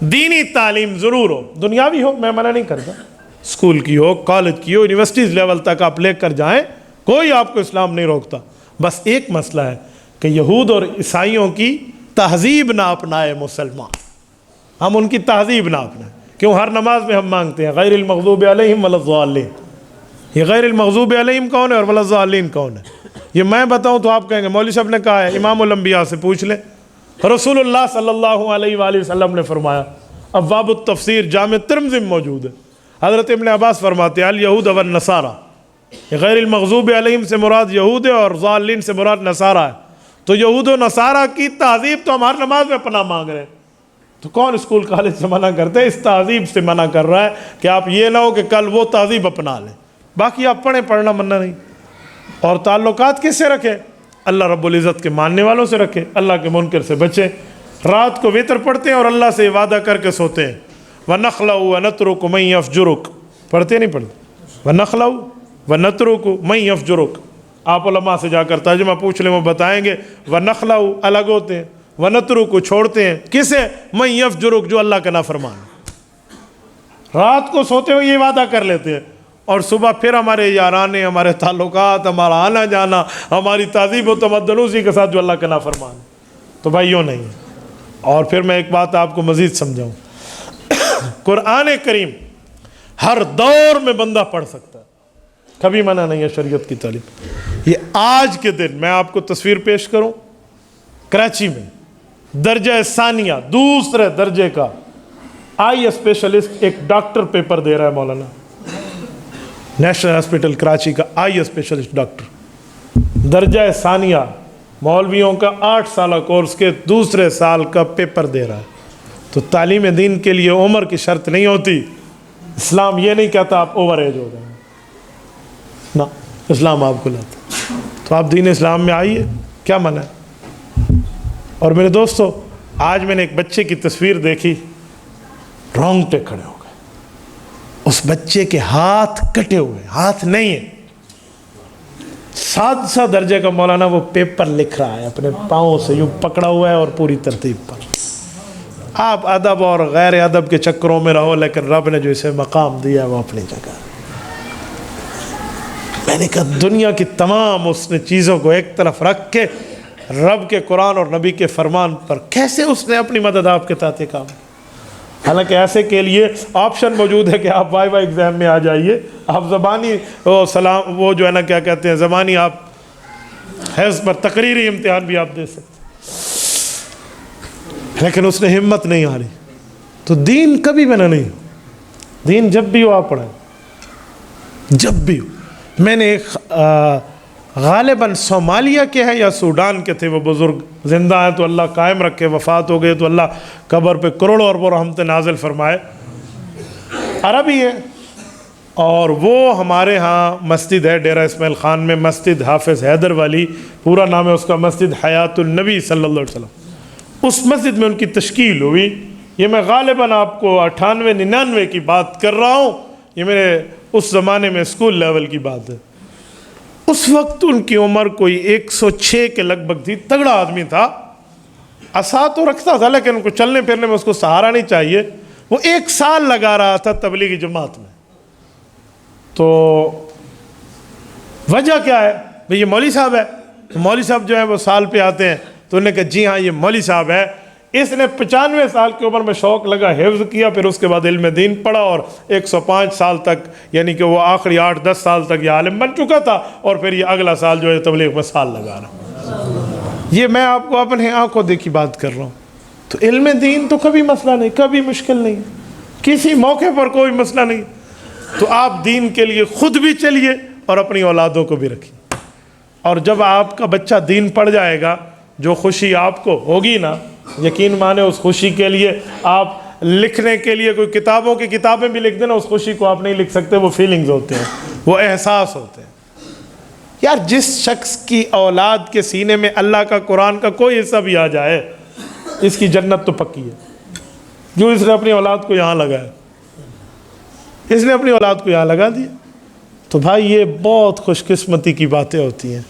دینی تعلیم ضرور ہو، دنیاوی ہو، میں منع نہیں کرتا، اسکول کی ہو، کالج کی ہو، یونیورسٹیز لیول تک آپ لے کر جائیں، کوئی آپ کو اسلام نہیں روکتا۔ بس ایک مسئلہ ہے کہ یہود اور عیسائیوں کی تہذیب نہ اپنائے مسلمان، ہم ان کی تہذیب نہ اپنائیں۔ کیوں؟ ہر نماز میں ہم مانگتے ہیں غیر المغضوب علیہم ولا الضالین۔ یہ غیر المغضوب علیہم کون ہے اور ولا الضالین کون ہے؟ یہ میں بتاؤں تو آپ کہیں گے مولوی صاحب نے کہا ہے، امام الانبیاء سے پوچھ لیں۔ رسول اللہ صلی اللہ علیہ وآلہ وسلم نے فرمایا، ابواب التفسیر جامع ترمذی میں موجود ہے، حضرت ابن عباس فرماتے ہیں الیہود والنصارى، یہ غیر المغضوب علیہم سے مراد یہود ہے اور ضالین سے مراد نصارہ ہے۔ تو یہود و نصارہ کی تہذیب تو ہم ہر نماز میں پناہ مانگ رہے ہیں، تو کون اسکول کالج سے منع کرتے ہیں؟ اس تہذیب سے منع کر رہا ہے کہ آپ یہ نہ ہو کہ کل وہ تہذیب اپنا لیں۔ باقی آپ پڑھیں، پڑھنا منع نہیں۔ اور تعلقات کس سے رکھیں؟ اللہ رب العزت کے ماننے والوں سے رکھیں، اللہ کے منکر سے بچیں۔ رات کو وتر پڑھتے ہیں اور اللہ سے وعدہ کر کے سوتے ہیں، وَنَخْلَعُ وَنَتْرُكُ مَن يَفْجُرُكُ، پڑھتے نہیں پڑھتے؟ وَنَخْلَعُ وَنَتْرُكُ مَن يَفْجُرُكُ، آپ علماء سے جا کر ترجمہ پوچھ لیں، وہ بتائیں گے۔ وَنَخْلَعُ الگ ہوتے ہیں، وَنَتْرُكُ چھوڑتے ہیں، کسے؟ مَن يَفْجُرُكُ جو اللہ کا نافرمان ہے۔ رات کو سوتے ہوئے یہ وعدہ کر لیتے ہیں، اور صبح پھر ہمارے یارانے، ہمارے تعلقات، ہمارا آنا جانا، ہماری تہذیب و تمدن اسی کے ساتھ جو اللہ کا نافرمان ہے۔ تو بھائیوں نہیں۔ اور پھر میں ایک بات آپ کو مزید سمجھاؤں، قرآن کریم ہر دور میں بندہ پڑھ سکتا ہے، کبھی منع نہیں ہے شریعت کی تعلیم۔ یہ آج کے دن میں آپ کو تصویر پیش کروں، کراچی میں درجہ ثانیہ دوسرے درجے کا آئی اسپیشلسٹ ایک ڈاکٹر پیپر دے رہا ہے، مولانا، نیشنل ہاسپٹل کراچی کا آئی اسپیشلسٹ ڈاکٹر، درجہ ثانیہ، مولویوں کا 8 سالہ کورس کے دوسرے سال کا پیپر دے رہا ہے۔ تو تعلیم دین کے لیے عمر کی شرط نہیں ہوتی، اسلام یہ نہیں کہتا آپ اوور ایج ہو گئے نا، اسلام آپ کو لاتا۔ تو آپ دین اسلام میں آئیے، کیا منع ہے؟ اور میرے دوستو، آج میں نے ایک بچے کی تصویر دیکھی، رونگٹے کھڑے ہو گئے۔ اس بچے کے ہاتھ کٹے ہوئے، ہاتھ نہیں ہے، 7 درجے کا مولانا وہ پیپر لکھ رہا ہے اپنے پاؤں سے، یوں پکڑا ہوا ہے اور پوری ترتیب پر۔ آپ ادب اور غیر ادب کے چکروں میں رہو، لیکن رب نے جو اسے مقام دیا وہ اپنی جگہ۔ میں نے کہا دنیا کی تمام اس نے چیزوں کو ایک طرف رکھ کے رب کے قرآن اور نبی کے فرمان پر کیسے اس نے اپنی مدد آپ کے تحت کام۔ حالانکہ ایسے کے لیے آپشن موجود ہے کہ آپ وائی وائی ایگزام میں آ جائیے، آپ زبانی سلام وہ جو ہے نا کیا کہتے ہیں زبانی، آپ حفظ پر تقریری امتحان بھی آپ دے سکتے، لیکن اس نے ہمت نہیں ہاری۔ تو دین کبھی منع نہیں ہو، دین جب بھی ہو آپ پڑھیں، جب بھی ہو۔ میں نے ایک غالباً صومالیہ کے ہیں یا سوڈان کے تھے وہ بزرگ، زندہ ہیں تو اللہ قائم رکھے، وفات ہو گئے تو اللہ قبر پہ کروڑوں اربوں رحمت نازل فرمائے، عربی ہے، اور وہ ہمارے ہاں مسجد ہے ڈیرہ اسماعیل خان میں، مسجد حافظ حیدر والی، پورا نام ہے اس کا مسجد حیات النبی صلی اللہ علیہ وسلم۔ اس مسجد میں ان کی تشکیل ہوئی، یہ میں غالباً آپ کو 98-99 کی بات کر رہا ہوں، یہ میرے اس زمانے میں اسکول لیول کی بات ہے۔ اس وقت ان کی عمر کوئی 106 کے لگ بھگ تھی، تگڑا آدمی تھا، عصا تو رکھتا تھا لیکن ان کو چلنے پھرنے میں اس کو سہارا نہیں چاہیے۔ وہ 1 سال لگا رہا تھا تبلیغی جماعت میں۔ تو وجہ کیا ہے؟ بھئی یہ مولوی صاحب ہے، مولوی صاحب جو ہے وہ سال پہ آتے ہیں، تو انہوں نے کہا جی ہاں یہ مولوی صاحب ہے۔ اس نے 95 سال کی عمر میں شوق لگا، حفظ کیا، پھر اس کے بعد علم دین پڑھا، اور 105 سال تک، یعنی کہ وہ آخری 8-10 سال تک یہ عالم بن چکا تھا، اور پھر یہ اگلا سال جو ہے تبلیغ میں سال لگا رہا۔ یہ میں آپ کو اپنے آنکھوں دیکھی بات کر رہا ہوں۔ تو علم دین تو کبھی مسئلہ نہیں، کبھی مشکل نہیں، کسی موقع پر کوئی مسئلہ نہیں۔ تو آپ دین کے لیے خود بھی چلیے اور اپنی اولادوں کو بھی رکھیے، اور جب آپ کا بچہ دین پڑھ جائے گا جو خوشی آپ کو ہوگی نا، یقین مانے اس خوشی کے لیے آپ لکھنے کے لیے کوئی کتابوں کی کتابیں بھی لکھ دینا، اس خوشی کو آپ نہیں لکھ سکتے. وہ فیلنگز ہوتے ہیں، وہ احساس ہوتے ہیں. یار جس شخص کی اولاد کے سینے میں اللہ کا قرآن کا کوئی حصہ بھی آ جائے، اس کی جنت تو پکی ہے. کیوں؟ اس نے اپنی اولاد کو یہاں لگایا، اس نے اپنی اولاد کو یہاں لگا دیا. تو بھائی یہ بہت خوش قسمتی کی باتیں ہوتی ہیں،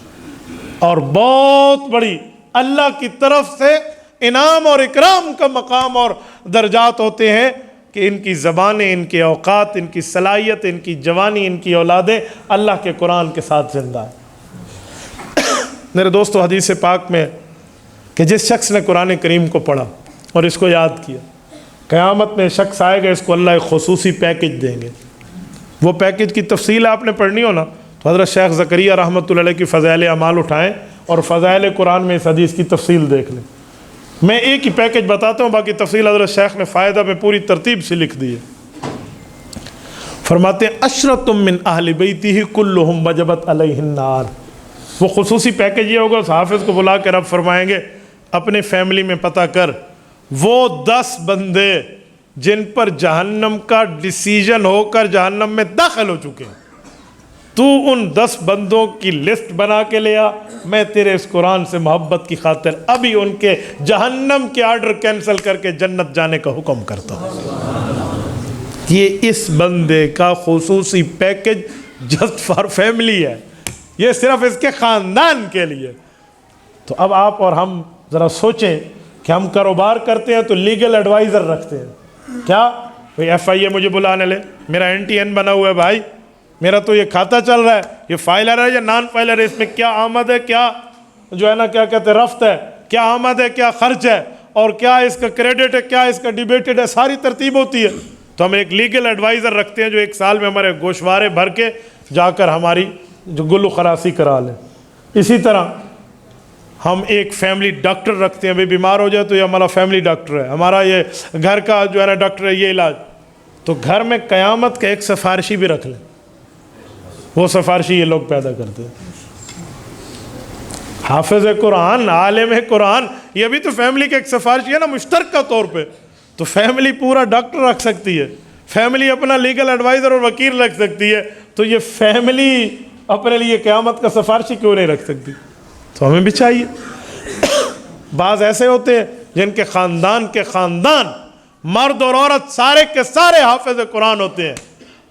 اور بہت بڑی اللہ کی طرف سے انعام اور اکرام کا مقام اور درجات ہوتے ہیں کہ ان کی زبانیں، ان کے اوقات، ان کی صلاحیت، ان کی جوانی، ان کی اولادیں اللہ کے قرآن کے ساتھ زندہ ہیں. میرے دوستو، حدیث پاک میں کہ جس شخص نے قرآن کریم کو پڑھا اور اس کو یاد کیا، قیامت میں شخص آئے گا، اس کو اللہ ایک خصوصی پیکج دیں گے. وہ پیکج کی تفصیل آپ نے پڑھنی ہو نا تو حضرت شیخ زکریا رحمۃ اللہ علیہ کی فضائل اعمال اٹھائیں اور فضائل قرآن میں اس حدیث کی تفصیل دیکھ لیں. میں ایک ہی پیکج بتاتا ہوں، باقی تفصیل حضرت شیخ نے فائدہ میں پوری ترتیب سے لکھ دی ہے. فرماتے ہیں عشرۃ من اہل بیتہ کلہم وجبت علیہ النار. وہ خصوصی پیکج یہ ہوگا، اس حافظ کو بلا کے رب فرمائیں گے اپنے فیملی میں پتہ کر وہ 10 بندے جن پر جہنم کا ڈیسیجن ہو کر جہنم میں داخل ہو چکے ہیں، تو ان 10 بندوں کی لسٹ بنا کے لیا. میں تیرے اس قرآن سے محبت کی خاطر ابھی ان کے جہنم کے آرڈر کینسل کر کے جنت جانے کا حکم کرتا ہوں. یہ اس بندے کا خصوصی پیکج جسٹ فار فیملی ہے، یہ صرف اس کے خاندان کے لیے. تو اب آپ اور ہم ذرا سوچیں کہ ہم کاروبار کرتے ہیں تو لیگل ایڈوائزر رکھتے ہیں. کیا بھئی ایف آئی اے مجھے بلانے لے، میرا این ٹی این بنا ہوا ہے، بھائی میرا تو یہ کھاتا چل رہا ہے، یہ فائلر ہے یا نان فائلر ہے، اس میں کیا آمد ہے، کیا جو ہے نا کیا کہتے ہیں رفت ہے، کیا آمد ہے، کیا خرچ ہے، اور کیا اس کا کریڈٹ ہے، کیا اس کا ڈیبیٹڈ ہے، ساری ترتیب ہوتی ہے. تو ہم ایک لیگل ایڈوائزر رکھتے ہیں جو 1 سال میں ہمارے گوشوارے بھر کے جا کر ہماری جو گل و خراسی کرا لیں. اسی طرح ہم ایک فیملی ڈاکٹر رکھتے ہیں، بھی بیمار ہو جائے تو یہ ہمارا فیملی ڈاکٹر ہے، ہمارا یہ گھر کا جو ہے نا ڈاکٹر ہے، یہ علاج. تو گھر میں قیامت کا ایک سفارشی بھی رکھ لیں. وہ سفارشی یہ لوگ پیدا کرتے ہیں. حافظ قرآن، عالم قرآن، یہ بھی تو فیملی کا ایک سفارشی ہے نا، مشترکہ طور پہ. تو فیملی پورا ڈاکٹر رکھ سکتی ہے، فیملی اپنا لیگل ایڈوائزر اور وکیل رکھ سکتی ہے، تو یہ فیملی اپنے لیے قیامت کا سفارشی کیوں نہیں رکھ سکتی؟ تو ہمیں بھی چاہیے. بعض ایسے ہوتے ہیں جن کے خاندان مرد اور عورت سارے کے سارے حافظ قرآن ہوتے ہیں،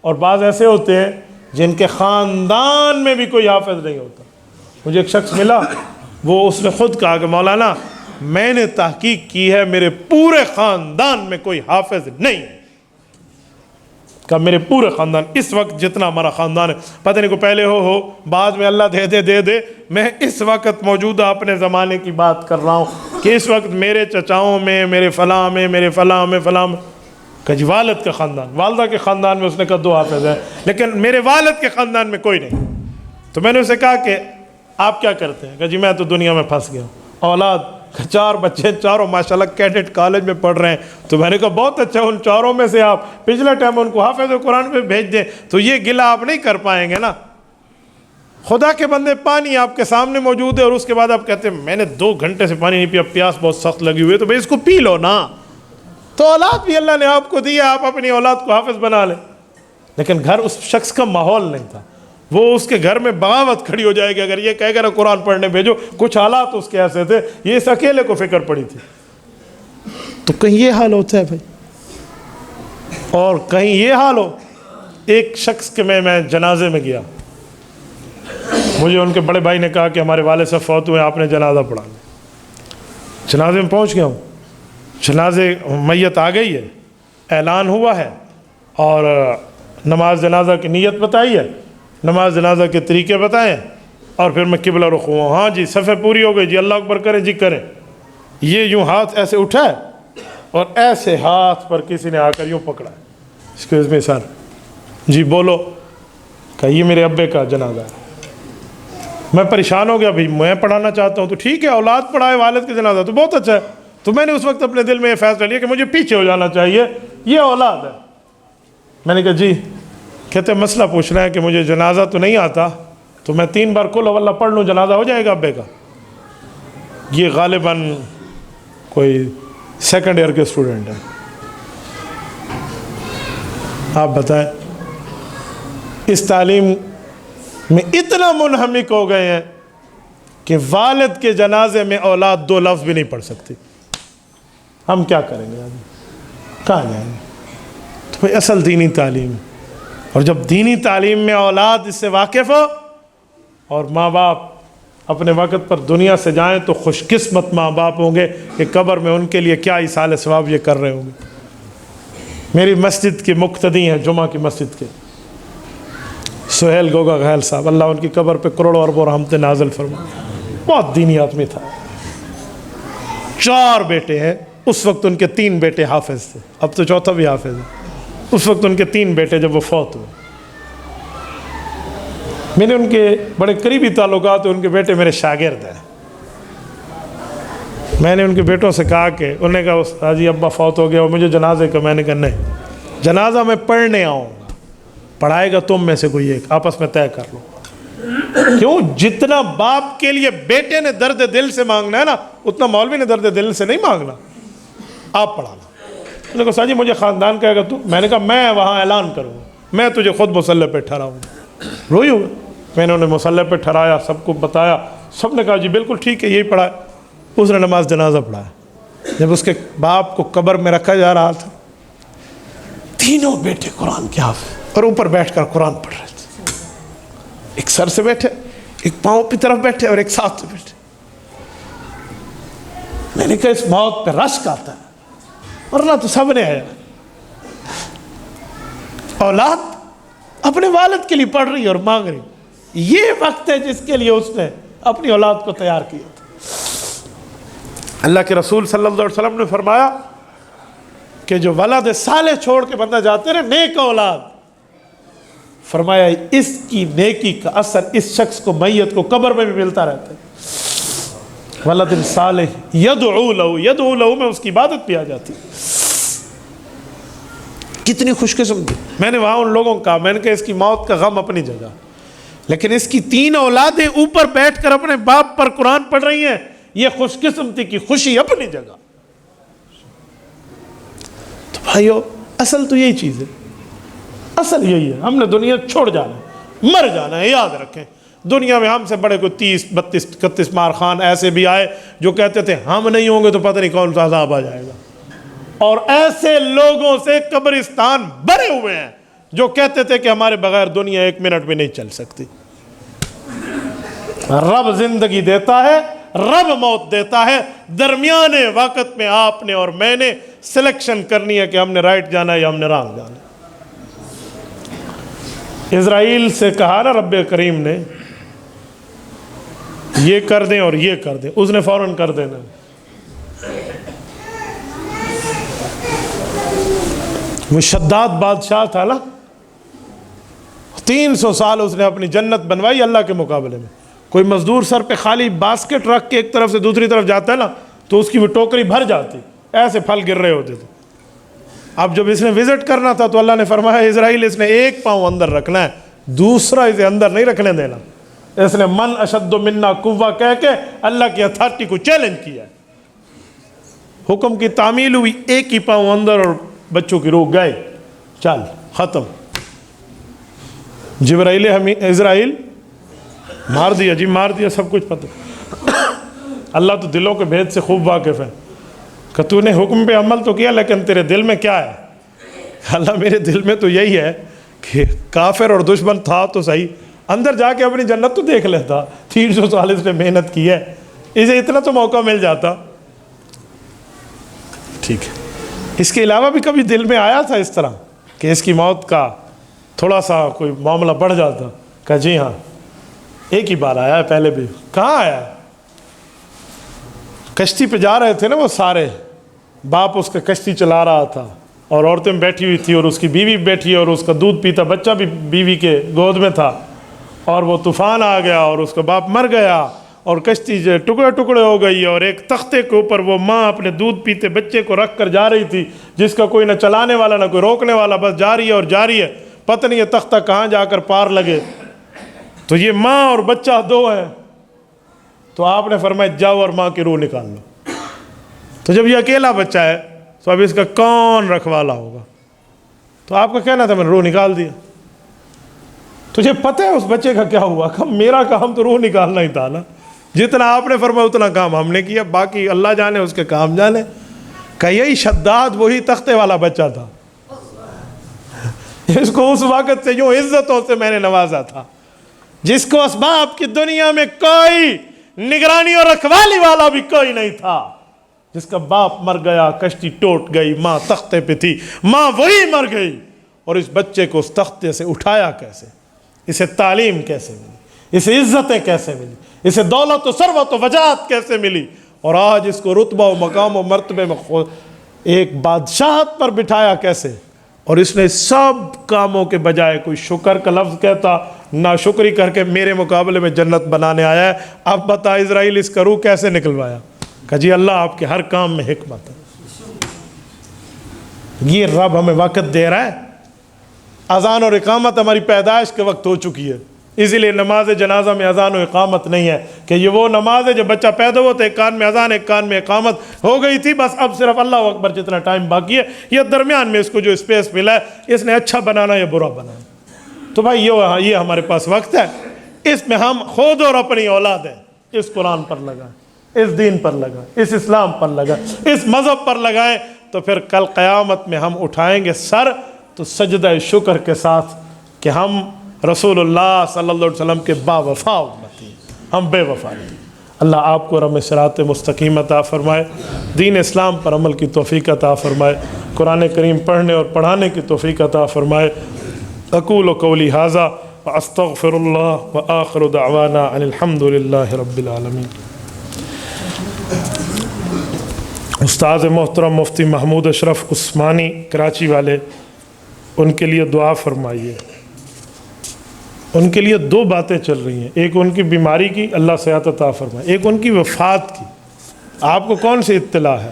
اور بعض ایسے ہوتے ہیں جن کے خاندان میں بھی کوئی حافظ نہیں ہوتا. مجھے ایک شخص ملا، اس نے خود کہا کہ مولانا میں نے تحقیق کی ہے، میرے پورے خاندان میں کوئی حافظ نہیں. کہ میرے پورے خاندان اس وقت جتنا ہمارا خاندان ہے، پتہ نہیں کو پہلے ہو بعد میں اللہ دے دے. میں اس وقت موجودہ اپنے زمانے کی بات کر رہا ہوں کہ اس وقت میرے چچاؤں میں، میرے فلاں میں، میرے فلاں میں، فلاں میں. کہ جی والد کا خاندان، والدہ کے خاندان میں اس نے کہا 2 حافظ ہیں، لیکن میرے والد کے خاندان میں کوئی نہیں. تو میں نے اسے کہا کہ آپ کیا کرتے ہیں؟ کہ جی میں تو دنیا میں پھنس گیا، اولاد 4 بچے، چاروں ماشاءاللہ کیڈٹ کالج میں پڑھ رہے ہیں. تو میں نے کہا بہت اچھا، ان 4 میں سے آپ پچھلے ٹائم ان کو حافظ قرآن پہ بھیج دیں تو یہ گلہ آپ نہیں کر پائیں گے نا. خدا کے بندے، پانی آپ کے سامنے موجود ہے اور اس کے بعد آپ کہتے ہیں میں نے 2 گھنٹے سے پانی نہیں پیا، پیاس بہت سخت لگی ہوئی ہے، تو بھئی اس کو پی لو نا. تو اولاد بھی اللہ نے آپ کو دی ہے، آپ اپنی اولاد کو حافظ بنا لیں. لیکن گھر اس شخص کا ماحول نہیں تھا، وہ اس کے گھر میں بغاوت کھڑی ہو جائے گی اگر یہ کہے گا نا قرآن پڑھنے بھیجو. کچھ حالات اس کے ایسے تھے، یہ اس اکیلے کو فکر پڑی تھی. تو کہیں یہ حال ہوتا ہے بھائی، اور کہیں یہ حال ہو. ایک شخص کے میں جنازے میں گیا، مجھے ان کے بڑے بھائی نے کہا کہ ہمارے والد صاحب فوت ہوئے، آپ نے جنازہ پڑھا. جنازے میں پہنچ گیا ہوں، جنازے میت آ گئی ہے، اعلان ہوا ہے اور نماز جنازہ کی نیت بتائی ہے، نماز جنازہ کے طریقے بتائیں، اور پھر میں قبلہ رخ ہوا. ہاں جی صفحہ پوری ہو گئی جی، اللہ اکبر کریں جی کریں. یہ یوں ہاتھ ایسے اٹھا ہے اور ایسے ہاتھ پر کسی نے آ کر یوں پکڑا ہے. ایکسکیوز می سر، جی بولو. کہ یہ میرے ابے کا جنازہ ہے. میں پریشان ہو گیا، بھائی میں پڑھانا چاہتا ہوں تو ٹھیک ہے، اولاد پڑھائے، والد کا جنازہ تو بہت اچھا ہے. تو میں نے اس وقت اپنے دل میں یہ فیصلہ لیا کہ مجھے پیچھے ہو جانا چاہیے، یہ اولاد ہے. میں نے کہا جی، کہتے مسئلہ پوچھنا ہے کہ مجھے جنازہ تو نہیں آتا، تو میں 3 بار قل ہو اللہ پڑھ لوں، جنازہ ہو جائے گا ابے کا؟ یہ غالباً کوئی سیکنڈ ایئر کے اسٹوڈنٹ ہیں. آپ بتائیں اس تعلیم میں اتنا منہمک ہو گئے ہیں کہ والد کے جنازے میں اولاد 2 لفظ بھی نہیں پڑھ سکتی. ہم کیا کریں گے ابھی, کہاں جائیں گے؟ تو بھائی اصل دینی تعلیم, اور جب دینی تعلیم میں اولاد اس سے واقف ہو اور ماں باپ اپنے وقت پر دنیا سے جائیں تو خوش قسمت ماں باپ ہوں گے کہ قبر میں ان کے لیے کیا ایصال ثواب یہ کر رہے ہوں گے. میری مسجد کے مقتدی ہیں, جمعہ کی مسجد کے, سہیل گوگا غیل صاحب, اللہ ان کی قبر پہ کروڑوں اربوں رحمتیں نازل فرمائے. بہت دینی آدمی تھا, 4 بیٹے ہیں. اس وقت ان کے 3 بیٹے حافظ تھے, اب تو چوتھا بھی حافظ ہے. اس وقت ان کے 3 بیٹے جب وہ فوت ہوئے, میں نے ان کے بڑے قریبی تعلقات, ان کے بیٹے میرے شاگرد ہیں. میں نے ان کے بیٹوں سے کہا کہ انہوں نے کہا استاد جی ابا فوت ہو گیا اور مجھے جنازے کا. میں نے کہا نہیں, جنازہ میں پڑھنے آؤں, پڑھائے گا تم میں سے کوئی ایک, آپس میں طے کر لو. کیوں؟ جتنا باپ کے لیے بیٹے نے درد دل سے مانگنا ہے نا, اتنا مولوی نے درد دل سے نہیں مانگنا. آپ پڑھانا. انہوں نے کہا استاد جی مجھے خاندان کہے گا تو. میں نے کہا میں وہاں اعلان کروں گا, میں تجھے خود مصلی پہ ٹھہراؤں گا. روئی ہوگا. میں نے انہیں مصلی پہ ٹھہرایا, سب کو بتایا, سب نے کہا جی بالکل ٹھیک ہے یہی پڑھائے. اس نے نماز جنازہ پڑھایا. جب اس کے باپ کو قبر میں رکھا جا رہا تھا, 3 بیٹے قرآن کے حافظ اور اوپر بیٹھ کر قرآن پڑھ رہے تھے. ایک سر سے بیٹھے, ایک پاؤں کی طرف بیٹھے اور ایک ساتھ سے بیٹھے. میں نے کہا اس موت پہ رشک آتا ہے, ورنہ تو سب نے آیا. اولاد اپنے والد کے لیے پڑھ رہی اور مانگ رہی. یہ وقت ہے جس کے لیے اس نے اپنی اولاد کو تیار کیا تھا. اللہ کے رسول صلی اللہ علیہ وسلم نے فرمایا کہ جو ولد صالح چھوڑ کے بندہ جاتے ہیں نا, نیک اولاد, فرمایا اس کی نیکی کا اثر اس شخص کو, میت کو قبر میں بھی ملتا رہتا ہے. ولد صالح یدعو لہو, یدعو لہو میں اس کی عبادت بھی آ جاتی. کتنی خوش قسمتی. میں نے وہاں ان لوگوں کو کہا, میں نے کہا اس کی موت کا غم اپنی جگہ, لیکن اس کی 3 اولادیں اوپر بیٹھ کر اپنے باپ پر قرآن پڑھ رہی ہیں, یہ خوش قسمتی کی خوشی اپنی جگہ. تو بھائیو اصل تو یہی چیز ہے, اصل یہی ہے. ہم نے دنیا چھوڑ جانا ہے, مر جانا ہے. یاد رکھیں دنیا میں ہم سے بڑے کوئی 30 32 31 مار خان ایسے بھی آئے جو کہتے تھے ہم نہیں ہوں گے تو پتہ نہیں کون سا عذاب آ جائے گا. اور ایسے لوگوں سے قبرستان بھرے ہوئے ہیں جو کہتے تھے کہ ہمارے بغیر دنیا 1 منٹ بھی نہیں چل سکتی. رب زندگی دیتا ہے, رب موت دیتا ہے. درمیانے وقت میں آپ نے اور میں نے سلیکشن کرنی ہے کہ ہم نے رائٹ جانا ہے یا ہم نے رانگ جانا ہے. اسرائیل سے کہا نا رب کریم نے یہ کر دیں اور یہ کر دیں, اس نے فوراً کر دینا. وہ شداد بادشاہ تھا نا, 300 سال اس نے اپنی جنت بنوائی اللہ کے مقابلے میں. کوئی مزدور سر پہ خالی باسکٹ رکھ کے ایک طرف سے دوسری طرف جاتا ہے نا تو اس کی وہ ٹوکری بھر جاتی, ایسے پھل گر رہے ہوتے تھے. اب جب اس نے وزٹ کرنا تھا تو اللہ نے فرمایا اسرائیل اس نے 1 پاؤں اندر رکھنا ہے, دوسرا اسے اندر نہیں رکھنے دینا. اس نے من اشد منا قوہ کہہ کے اللہ کی اتھارٹی کو چیلنج کیا. حکم کی تعمیل ہوئی, 1 ہی پاؤں اندر اور بچوں کی روح گئے, چل ختم. جبرائیل اسرائیل مار دیا جی, مار دیا, سب کچھ پتہ. اللہ تو دلوں کے بھید سے خوب واقف ہے کہ تو نے حکم پہ عمل تو کیا لیکن تیرے دل میں کیا ہے. اللہ میرے دل میں تو یہی ہے کہ کافر اور دشمن تھا تو صحیح, اندر جا کے اپنی جنت تو دیکھ لیتا. 300 سال اس نے محنت کی ہے, اسے اتنا تو موقع مل جاتا. ٹھیک ہے, اس کے علاوہ بھی کبھی دل میں آیا تھا اس طرح کہ اس کی موت کا تھوڑا سا کوئی معاملہ بڑھ جاتا؟ کہ جی ہاں, ایک ہی بار آیا ہے, پہلے بھی. کہاں آیا ہے؟ کشتی پہ جا رہے تھے نا وہ سارے, باپ اس کا کشتی چلا رہا تھا اور عورتیں بیٹھی ہوئی تھی اور اس کی بیوی بیٹھی اور اس کا دودھ پیتا بچہ بھی بیوی کے گود میں تھا, اور وہ طوفان آ گیا اور اس کا باپ مر گیا اور کشتی جو ٹکڑے ٹکڑے ہو گئی, اور ایک تختے کے اوپر وہ ماں اپنے دودھ پیتے بچے کو رکھ کر جا رہی تھی جس کا کوئی نہ چلانے والا نہ کوئی روکنے والا, بس جاری ہے اور جاری ہے. پتہ نہیں یہ تختہ کہاں جا کر پار لگے. تو یہ ماں اور بچہ 2 ہیں. تو آپ نے فرمایا جاؤ اور ماں کی روح نکال لو۔ تو جب یہ اکیلا بچہ ہے تو اب اس کا کون رکھوالا ہوگا؟ تو آپ کا کہنا تھا میں نے روح نکال دیا۔ تجھے پتہ ہے اس بچے کا کیا ہوا؟ کہ میرا کام تو روح نکالنا ہی تھا نا، جتنا آپ نے فرمایا اتنا کام ہم نے کیا، باقی اللہ جانے اس کے کام جانے۔ کہ یہی شداد وہی تختے والا بچہ تھا، اس کو اس وقت سے یوں عزتوں سے میں نے نوازا تھا، جس کو اسباب کی دنیا میں کوئی نگرانی اور رکھوالی والا بھی کوئی نہیں تھا، جس کا باپ مر گیا، کشتی ٹوٹ گئی، ماں تختے پہ تھی، ماں وہی مر گئی، اور اس بچے کو اس تختے سے اٹھایا کیسے؟ اسے تعلیم کیسے ملی؟ اسے عزتیں کیسے ملی؟ اسے دولت و ثروت و وجاہت کیسے ملی؟ اور آج اس کو رتبہ و مقام و مرتبے میں ایک بادشاہت پر بٹھایا کیسے؟ اور اس نے سب کاموں کے بجائے کوئی شکر کا لفظ کہتا، ناشکری کر کے میرے مقابلے میں جنت بنانے آیا ہے۔ اب بتا اسرائیل اس کا روح کیسے نکلوایا؟ کہ جی اللہ آپ کے ہر کام میں حکمت ہے۔ یہ رب ہمیں وقت دے رہا ہے، اذان اور اقامت ہماری پیدائش کے وقت ہو چکی ہے، اسی لیے نماز جنازہ میں اذان و اقامت نہیں ہے کہ یہ وہ نماز ہے جب بچہ پیدا ہوا تو ایک کان میں اذان ایک کان میں اقامت ہو گئی تھی، بس اب صرف اللہ اکبر جتنا ٹائم باقی ہے، یہ درمیان میں اس کو جو اسپیس ملا ہے اس نے اچھا بنانا یا برا بنانا۔ تو بھائی یہ ہمارے پاس وقت ہے، اس میں ہم خود اور اپنی اولاد ہیں، اس قرآن پر لگائیں، اس دین پر لگائیں، اس اسلام پر لگائیں، اس مذہب پر لگائیں، تو پھر کل قیامت میں ہم اٹھائیں گے سر تو سجدہ شکر کے ساتھ کہ ہم رسول اللہ صلی اللہ علیہ وسلم کے با وفا امتی ہیں، ہم بے وفا نہیں۔ اللہ آپ کو رحم صراط مستقیم عطا فرمائے، دین اسلام پر عمل کی توفیق عطا فرمائے، قرآن کریم پڑھنے اور پڑھانے کی توفیق عطا فرمائے۔ اقول قولی ھذا واستغفر اللہ وآخر دعوانا ان الحمد للہ رب العالمین۔ استاد محترم مفتی محمود اشرف عثمانی کراچی والے، ان کے لیے دعا فرمائیے۔ ان کے لیے دو باتیں چل رہی ہیں، ایک ان کی بیماری کی، اللہ صحت عطا فرمائے، ایک ان کی وفات کی۔ آپ کو کون سی اطلاع ہے؟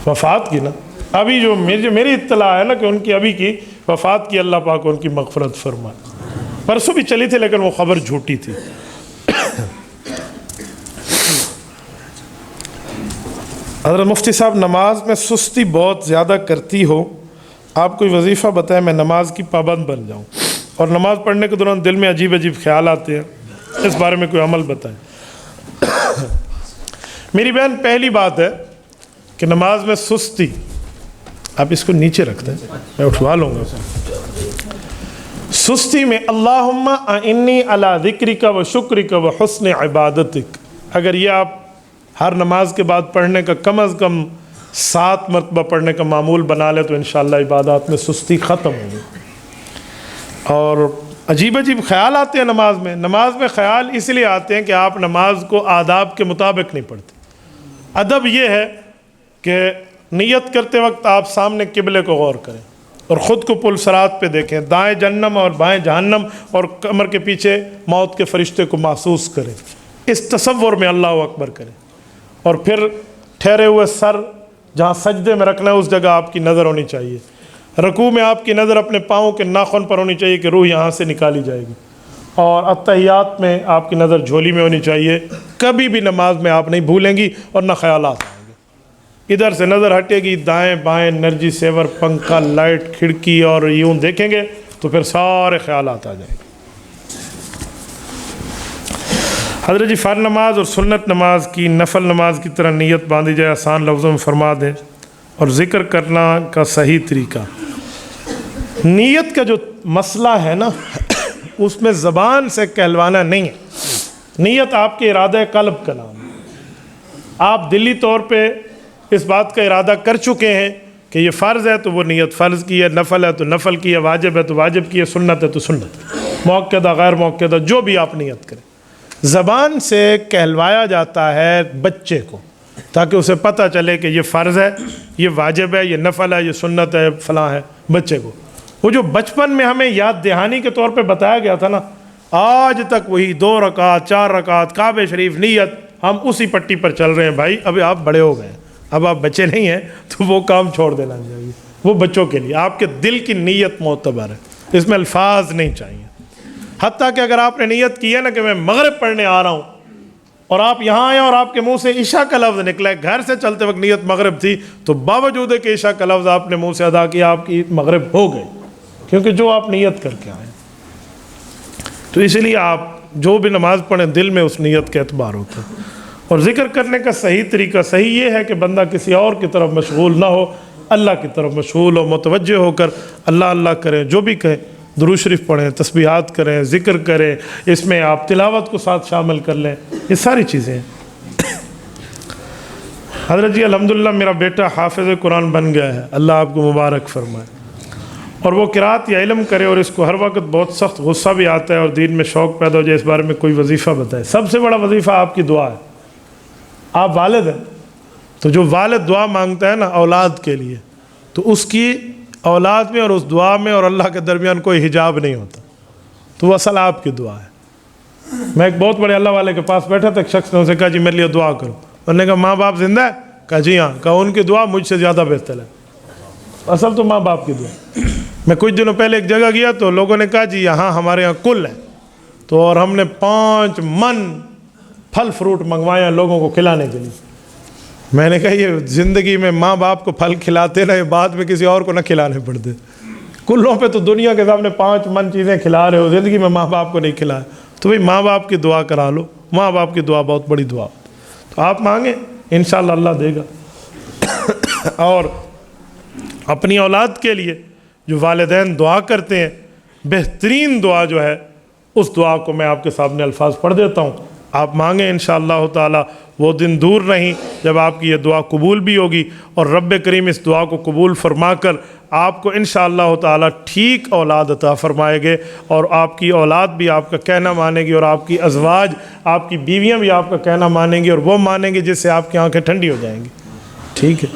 وفات کی نا؟ ابھی جو میری اطلاع ہے نا کہ ان کی ابھی کی وفات کی، اللہ پاک ان کی مغفرت فرمائے۔ پرسوں بھی چلی تھی لیکن وہ خبر جھوٹی تھی۔ حضرت مفتی صاحب، نماز میں سستی بہت زیادہ کرتی ہو، آپ کوئی وظیفہ بتائیں میں نماز کی پابند بن جاؤں، اور نماز پڑھنے کے دوران دل میں عجیب عجیب خیال آتے ہیں، اس بارے میں کوئی عمل بتائیں۔ میری بہن، پہلی بات ہے کہ نماز میں سستی، آپ اس کو نیچے رکھتے ہیں میں اٹھوا لوں گا، سستی میں اللہم اعنی علی ذکرک و شکرک و حسن عبادتک، اگر یہ آپ ہر نماز کے بعد پڑھنے کا کم از کم 7 مرتبہ پڑھنے کا معمول بنا لے تو انشاءاللہ عبادات میں سستی ختم ہوگی۔ اور عجیب عجیب خیال آتے ہیں نماز میں خیال اس لیے آتے ہیں کہ آپ نماز کو آداب کے مطابق نہیں پڑھتے۔ ادب یہ ہے کہ نیت کرتے وقت آپ سامنے قبلے کو غور کریں اور خود کو پل صراط پہ دیکھیں، دائیں جہنم اور بائیں جہنم، اور کمر کے پیچھے موت کے فرشتے کو محسوس کریں، اس تصور میں اللہ اکبر کریں، اور پھر ٹھہرے ہوئے سر جہاں سجدے میں رکھنا ہے اس جگہ آپ کی نظر ہونی چاہیے، رکوع میں آپ کی نظر اپنے پاؤں کے ناخن پر ہونی چاہیے کہ روح یہاں سے نکالی جائے گی، اور اتحیات میں آپ کی نظر جھولی میں ہونی چاہیے، کبھی بھی نماز میں آپ نہیں بھولیں گی اور نہ خیالات آئیں گے۔ ادھر سے نظر ہٹے گی، دائیں بائیں انرجی سیور، پنکھا، لائٹ، کھڑکی، اور یوں دیکھیں گے تو پھر سارے خیالات آ جائیں گے۔ حضرت جی، فرض نماز اور سنت نماز کی نفل نماز کی طرح نیت باندھی جائے، آسان لفظوں میں فرما دیں، اور ذکر کرنا کا صحیح طریقہ۔ نیت کا جو مسئلہ ہے نا اس میں زبان سے کہلوانا نہیں ہے، نیت آپ کے ارادہ قلب کا نام ہے۔ آپ دلی طور پہ اس بات کا ارادہ کر چکے ہیں کہ یہ فرض ہے تو وہ نیت فرض کی ہے، نفل ہے تو نفل کی ہے، واجب ہے تو واجب کی ہے، سنت ہے تو سنت، موقعہ غیر موقعہ جو بھی آپ نیت کریں۔ زبان سے کہلوایا جاتا ہے بچے کو تاکہ اسے پتہ چلے کہ یہ فرض ہے، یہ واجب ہے، یہ نفل ہے، یہ سنت ہے، فلاں ہے، بچے کو۔ وہ جو بچپن میں ہمیں یاد دہانی کے طور پہ بتایا گیا تھا نا، آج تک وہی 2 رکعت 4 رکعت کعبہ شریف نیت، ہم اسی پٹی پر چل رہے ہیں۔ بھائی ابھی آپ بڑے ہو گئے ہیں، اب آپ بچے نہیں ہیں تو وہ کام چھوڑ دینا چاہیے، وہ بچوں کے لیے۔ آپ کے دل کی نیت معتبر ہے، اس میں الفاظ نہیں چاہیے۔ حتیٰ کہ اگر آپ نے نیت کی ہے نا کہ میں مغرب پڑھنے آ رہا ہوں اور آپ یہاں آئے اور آپ کے منہ سے عشاء کا لفظ نکلا ہے، گھر سے چلتے وقت نیت مغرب تھی، تو باوجود کہ عشاء کا لفظ آپ نے منہ سے ادا کیا، آپ کی مغرب ہو گئی، کیونکہ جو آپ نیت کر کے آئے۔ تو اسی لیے آپ جو بھی نماز پڑھیں دل میں اس نیت کا اعتبار ہوتا ہے۔ اور ذکر کرنے کا صحیح طریقہ صحیح یہ ہے کہ بندہ کسی اور کی طرف مشغول نہ ہو، اللہ کی طرف مشغول ہو، متوجہ ہو کر اللہ اللہ کریں، جو بھی کہیں، درود شریف پڑھیں، تسبیحات کریں، ذکر کریں، اس میں آپ تلاوت کو ساتھ شامل کر لیں، یہ ساری چیزیں ہیں۔ حضرت جی الحمدللہ میرا بیٹا حافظ قرآن بن گیا ہے، اللہ آپ کو مبارک فرمائے، اور وہ قرات یا علم کرے، اور اس کو ہر وقت بہت سخت غصہ بھی آتا ہے اور دین میں شوق پیدا ہو جائے، اس بارے میں کوئی وظیفہ بتائے۔ سب سے بڑا وظیفہ آپ کی دعا ہے۔ آپ والد ہیں تو جو والد دعا مانگتا ہے نا اولاد کے لیے، تو اس کی اولاد میں اور اس دعا میں اور اللہ کے درمیان کوئی حجاب نہیں ہوتا، تو وہ اصل آپ کی دعا ہے۔ میں ایک بہت بڑے اللہ والے کے پاس بیٹھا تھا، ایک شخص نے اسے کہا جی میرے لیے دعا کرو، انہوں نے کہا ماں باپ زندہ ہے؟ کہا جی ہاں۔ کہا ان کی دعا مجھ سے زیادہ بہتر ہے، اصل تو ماں باپ کی دعا۔ میں کچھ دنوں پہلے ایک جگہ گیا تو لوگوں نے کہا جی یہاں ہمارے یہاں کل ہے، تو اور ہم نے 5 من پھل فروٹ منگوائے لوگوں کو کھلانے کے لیے۔ میں نے کہا یہ زندگی میں ماں باپ کو پھل کھلاتے رہے، بعد میں کسی اور کو نہ کھلانے پڑتے، کلوں پہ تو دنیا کے سامنے 5 من چیزیں کھلا رہے ہو، زندگی میں ماں باپ کو نہیں کھلائے، تو بھئی ماں باپ کی دعا کرا لو، ماں باپ کی دعا بہت بڑی دعا، تو آپ مانگیں انشاءاللہ اللہ دے گا۔ اور اپنی اولاد کے لیے جو والدین دعا کرتے ہیں، بہترین دعا جو ہے اس دعا کو میں آپ کے سامنے الفاظ پڑھ دیتا ہوں، آپ مانگیں انشاءاللہ تعالی۔ وہ دن دور نہیں جب آپ کی یہ دعا قبول بھی ہوگی، اور رب کریم اس دعا کو قبول فرما کر آپ کو انشاءاللہ تعالی ٹھیک اولاد عطا فرمائے گے، اور آپ کی اولاد بھی آپ کا کہنا مانے گی، اور آپ کی ازواج، آپ کی بیویاں بھی آپ کا کہنا مانیں گی، اور وہ مانیں گی جس سے آپ کی آنکھیں ٹھنڈی ہو جائیں گی۔ ٹھیک ہے،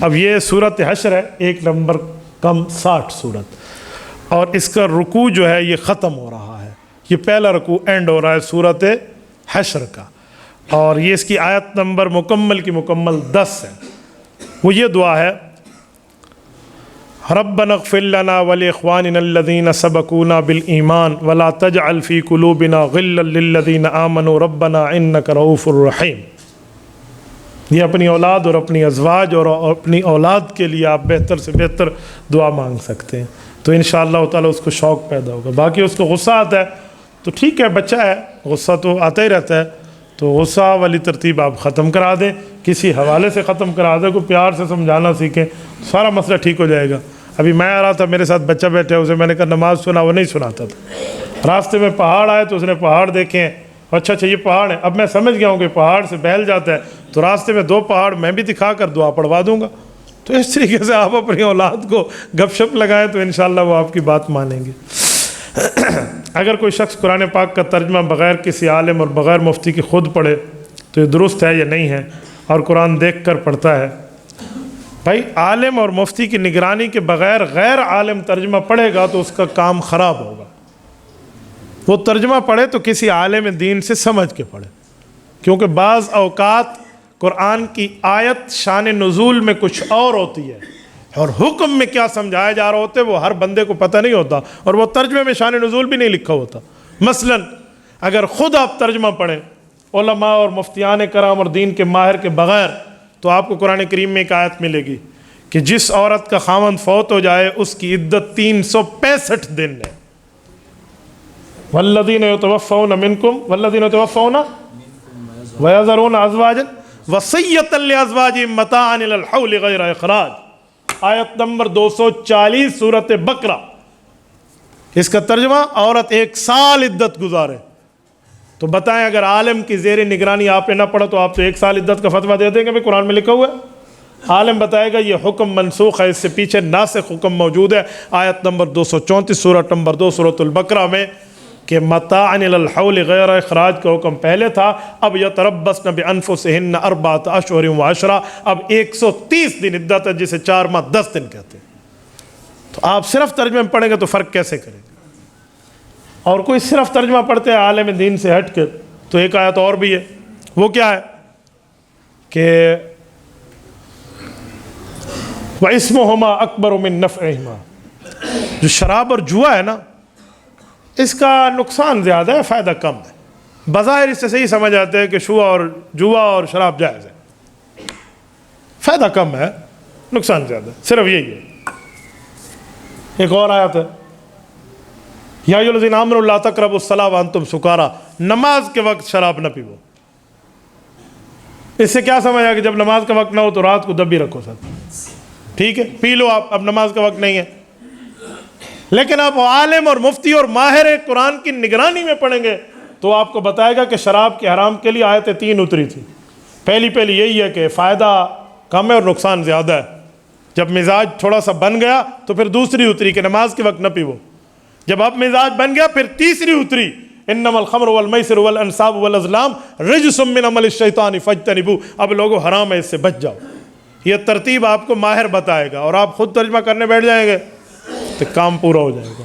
اب یہ سورۃ حشر ہے، 1 نمبر کم 60 سورت، اور اس کا رکوع جو ہے یہ ختم ہو رہا ہے، یہ پہلا رکوع اینڈ ہو رہا ہے سورۃ حشر کا، اور یہ اس کی آیت نمبر مکمل کی مکمل 10 ہے۔ وہ یہ دعا ہے، ربنا اغفر لنا ولاخواننا الذین سبقونا بالایمان ولا تجعل فی قلوبنا غلا للذین آمنوا ربنا انک رؤوف الرحیم۔ یہ اپنی اولاد اور اپنی ازواج اور اپنی اولاد کے لیے آپ بہتر سے بہتر دعا مانگ سکتے ہیں، تو انشاءاللہ تعالی اس کو شوق پیدا ہوگا۔ باقی اس کو غصہ آتا ہے تو ٹھیک ہے، بچہ ہے، غصہ تو آتا ہی رہتا ہے، تو غصہ والی ترتیب آپ ختم کرا دیں، کسی حوالے سے ختم کرا دیں، کوئی پیار سے سمجھانا سیکھیں، سارا مسئلہ ٹھیک ہو جائے گا۔ ابھی میں آ رہا تھا، میرے ساتھ بچہ بیٹھے، اسے میں نے کہا نماز سنا، وہ نہیں سناتا تھا۔ راستے میں پہاڑ آئے تو اس نے پہاڑ دیکھے، اچھا یہ پہاڑ ہے، اب میں سمجھ گیا ہوں کہ پہاڑ سے بہل جاتا ہے، تو راستے میں 2 پہاڑ میں بھی دکھا کر دعا پڑھوا دوں گا۔ تو اس طریقے سے آپ اپنی اولاد کو گپ شپ لگائیں تو انشاءاللہ وہ آپ کی بات مانیں گے۔ اگر کوئی شخص قرآن پاک کا ترجمہ بغیر کسی عالم اور بغیر مفتی کی خود پڑھے تو یہ درست ہے یا نہیں ہے، اور قرآن دیکھ کر پڑھتا ہے؟ بھائی عالم اور مفتی کی نگرانی کے بغیر غیر عالم ترجمہ پڑھے گا تو اس کا کام خراب ہوگا۔ وہ ترجمہ پڑھے تو کسی عالم دین سے سمجھ کے پڑھے، کیونکہ بعض اوقات قرآن کی آیت شان نزول میں کچھ اور ہوتی ہے، اور حکم میں کیا سمجھایا جا رہا ہوتا ہے وہ ہر بندے کو پتہ نہیں ہوتا، اور وہ ترجمے میں شان نزول بھی نہیں لکھا ہوتا۔ مثلا اگر خود آپ ترجمہ پڑھیں علماء اور مفتیان کرام اور دین کے ماہر کے بغیر، تو آپ کو قرآن کریم میں ایک آیت ملے گی کہ جس عورت کا خاوند فوت ہو جائے اس کی عدت 365 دن ہے۔ والذین یتوفون منکم والذین یتوفون ویذرون ازواجا وصیۃ لازواجہم متاعا الی الحول غیر اخراج، آیت نمبر 240 سورۃ بقرہ۔ اس کا ترجمہ عورت 1 سال عدت گزارے، تو بتائیں اگر عالم کی زیر نگرانی آپ نے نہ پڑھا تو آپ تو 1 سال عدت کا فتویٰ دے دیں گے بھائی قرآن میں لکھا ہوا ہے۔ عالم بتائے گا یہ حکم منسوخ ہے، اس سے پیچھے ناسخ حکم موجود ہے، آیت نمبر 234 سورۃ نمبر 2 سورۃ البقرہ میں، کہ متاعا الی الحول غیر اخراج کا حکم پہلے تھا، اب یتربصن بانفسہن 4 اشہر و 10، اب 130 دن عدت ہے، جسے 4 ماہ 10 دن کہتے ہیں۔ تو آپ صرف ترجمے میں پڑھیں گے تو فرق کیسے کریں گے؟ اور کوئی صرف ترجمہ پڑھتے ہیں عالم دین سے ہٹ کے، تو ایک آیت اور بھی ہے، وہ کیا ہے کہ وَإِسْمُهُمَا أَكْبَرُ مِن نَفْعِهِمَا۔ جو شراب اور جوا ہے نا، اس کا نقصان زیادہ ہے، فائدہ کم ہے۔ بظاہر اس سے صحیح سمجھ آتے ہیں کہ جوا اور شراب جائز ہے، فائدہ کم ہے نقصان زیادہ ہے، صرف یہی ہے۔ ایک اور آیت ہے، یا ایھا الذین آمنوا لا تقربوا الصلاۃ وانتم سکارا، نماز کے وقت شراب نہ پیو۔ اس سے کیا سمجھا کہ جب نماز کا وقت نہ ہو تو رات کو دبی رکھو ساتھ، ٹھیک ہے پی لو آپ، اب نماز کا وقت نہیں ہے۔ لیکن آپ عالم اور مفتی اور ماہر قرآن کی نگرانی میں پڑھیں گے تو آپ کو بتائے گا کہ شراب کے حرام کے لیے آیتیں 3 اتری تھی۔ پہلی یہی ہے کہ فائدہ کم ہے اور نقصان زیادہ ہے۔ جب مزاج تھوڑا سا بن گیا تو پھر دوسری اتری کہ نماز کے وقت نہ پیو۔ جب اب مزاج بن گیا پھر تیسری اتری، انما الخمر والمیسر والانصاب والازلام رجس من عمل الشیطان فاجتنبوہ، اب لوگوں حرام ہے اس سے بچ جاؤ۔ یہ ترتیب آپ کو ماہر بتائے گا اور آپ خود ترجمہ کرنے بیٹھ جائیں گے تو کام پورا ہو جائے گا۔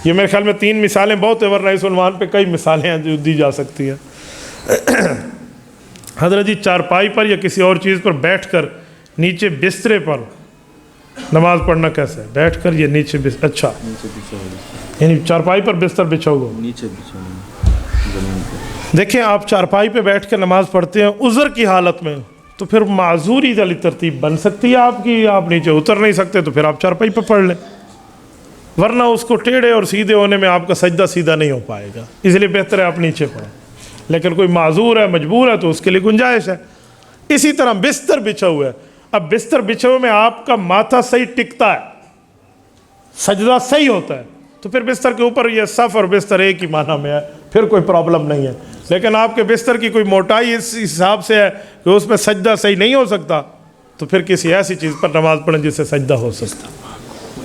یہ میرے خیال میں 3 مثالیں بہت ہیں، ورنہ اس عنوان پہ کئی مثالیں ہیں جو دی جا سکتی ہیں۔ حضرت جی چارپائی پر یا کسی اور چیز پر بیٹھ کر نیچے بسترے پر نماز پڑھنا کیسے ہے؟ بیٹھ کر یا نیچے اچھا یعنی چارپائی پر بستر بچھاؤ گا، نیچے دیکھیں آپ چارپائی پہ بیٹھ کر نماز پڑھتے ہیں عذر کی حالت میں تو پھر معذوری والی ترتیب بن سکتی ہے آپ کی، آپ نیچے اتر نہیں سکتے تو پھر آپ چارپائی پہ پڑھ لیں، ورنہ اس کو ٹیڑھے اور سیدھے ہونے میں آپ کا سجدہ سیدھا نہیں ہو پائے گا، اس لیے بہتر ہے آپ نیچے پڑھیں۔ لیکن کوئی معذور ہے مجبور ہے تو اس کے لیے گنجائش ہے۔ اسی طرح بستر بچھا ہوا ہے، اب بستر بچھے ہوئے میں آپ کا ماتھا صحیح ٹکتا ہے، سجدہ صحیح ہوتا ہے تو پھر بستر کے اوپر یہ صف اور بستر ایک ہی معنی میں ہے، پھر کوئی پرابلم نہیں ہے۔ لیکن آپ کے بستر کی کوئی موٹائی اس حساب سے ہے کہ اس میں سجدہ صحیح نہیں ہو سکتا تو پھر کسی ایسی چیز پر نماز پڑھیں جس سے سجدہ ہو سکتا،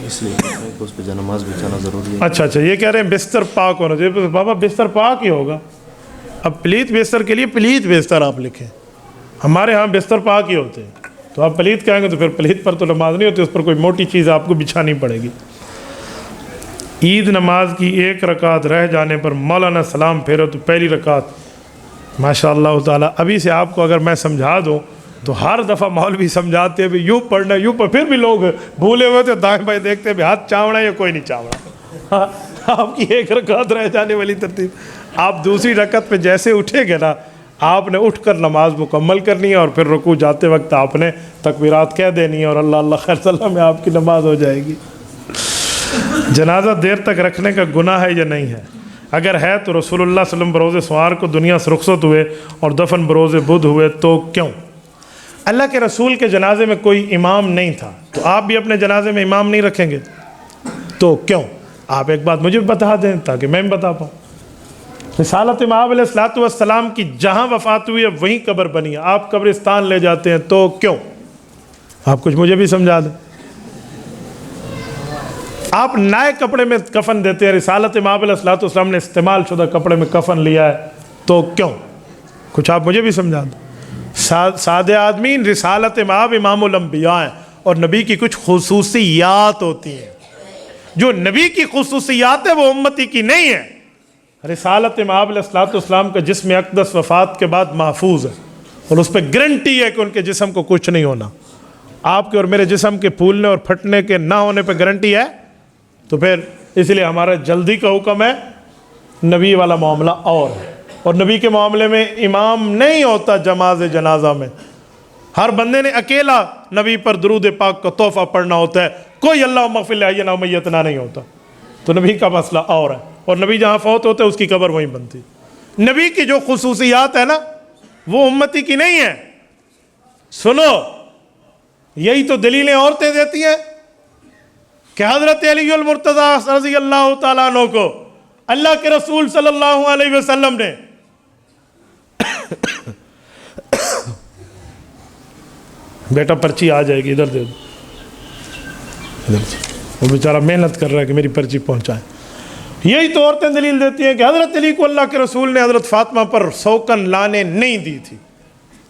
اس لیے اس پہ نماز بچانا ضروری ہے۔ اچھا یہ کہہ رہے ہیں بستر پاک ہونا چاہیے، بابا بستر پاک ہی ہوگا۔ اب پلیت بستر کے لیے پلیت بستر آپ لکھیں، ہمارے ہاں بستر پاک ہی ہوتے ہیں، تو آپ پلیت کہیں گے تو پھر پلیت پر تو نماز نہیں ہوتی، اس پر کوئی موٹی چیز آپ کو بچھانی پڑے گی۔ عید نماز کی 1 رکعت رہ جانے پر مولانا سلام پھیرو تو پہلی رکعت ماشاء اللہ تعالیٰ ابھی سے آپ کو اگر میں سمجھا دوں تو ہر دفعہ مولوی سمجھاتے ہیں یوں پڑھنا یوں پھر بھی لوگ بھولے ہوئے تھے، دائیں بائیں دیکھتے ہیں ہاتھ چاوڑا ہے یا کوئی نہیں چاوڑا۔ آپ کی 1 رکعت رہ جانے والی ترتیب، آپ دوسری رکعت پہ جیسے اٹھے گے نا آپ نے اٹھ کر نماز مکمل کرنی ہے اور پھر رکوع جاتے وقت آپ نے تکبیرات کہہ دینی ہے اور اللہ اللہ خیر صلی اللہ میں آپ کی نماز ہو جائے گی۔ جنازہ دیر تک رکھنے کا گناہ ہے یا نہیں ہے؟ اگر ہے تو رسول اللہ صلی اللہ علیہ وسلم بروز سوار کو دنیا سے رخصت ہوئے اور دفن بروز بدھ ہوئے تو کیوں؟ اللہ کے رسول کے جنازے میں کوئی امام نہیں تھا تو آپ بھی اپنے جنازے میں امام نہیں رکھیں گے تو کیوں؟ آپ ایک بات مجھے بتا دیں تاکہ میں بتا پاؤں۔ رسالت مآب علیہ الصلوۃ والسلام کی جہاں وفات ہوئی ہے وہیں قبر بنی ہے، آپ قبرستان لے جاتے ہیں تو کیوں؟ آپ کچھ مجھے بھی سمجھا دیں۔ آپ نئے کپڑے میں کفن دیتے ہیں، رسالت مآب علیہ الصلوۃ والسلام نے استعمال شدہ کپڑے میں کفن لیا ہے تو کیوں؟ کچھ آپ مجھے بھی سمجھا دیں۔ سادے آدمی رسالت مآب امام الانبیاء ہیں اور نبی کی کچھ خصوصیات ہوتی ہیں، جو نبی کی خصوصیات ہے وہ امتی کی نہیں ہے۔ رسالت مآب علیہ الصلوۃ والسلام کا جسم اقدس وفات کے بعد محفوظ ہے اور اس پہ گارنٹی ہے کہ ان کے جسم کو کچھ نہیں ہونا۔ آپ کے اور میرے جسم کے پھولنے اور پھٹنے کے نہ ہونے پہ گارنٹی ہے تو پھر اس لیے ہمارا جلدی کا حکم ہے، نبی والا معاملہ اور ہے، اور نبی کے معاملے میں امام نہیں ہوتا جنازہ میں، ہر بندے نے اکیلا نبی پر درود پاک کا تحفہ پڑھنا ہوتا ہے، کوئی اللہم اغفر لحینا ومیتنا نہیں ہوتا، تو نبی کا مسئلہ اور ہے، اور نبی جہاں فوت ہوتے اس کی قبر وہیں بنتی۔ نبی کی جو خصوصیات ہے نا وہ امتی کی نہیں ہے۔ سنو، یہی تو دلیلیں عورتیں دیتی ہیں کہ حضرت علی المرتضیٰ رضی اللہ تعالیٰ عنہ کو اللہ کے رسول صلی اللہ علیہ وسلم نے بیٹا پرچی آ جائے گی ادھر دے دو، وہ بیچارہ محنت کر رہا ہے کہ میری پرچی پہنچائے۔ یہی تو عورتیں دلیل دیتی ہیں کہ حضرت علی کو اللہ کے رسول نے حضرت فاطمہ پر سوکن لانے نہیں دی تھی،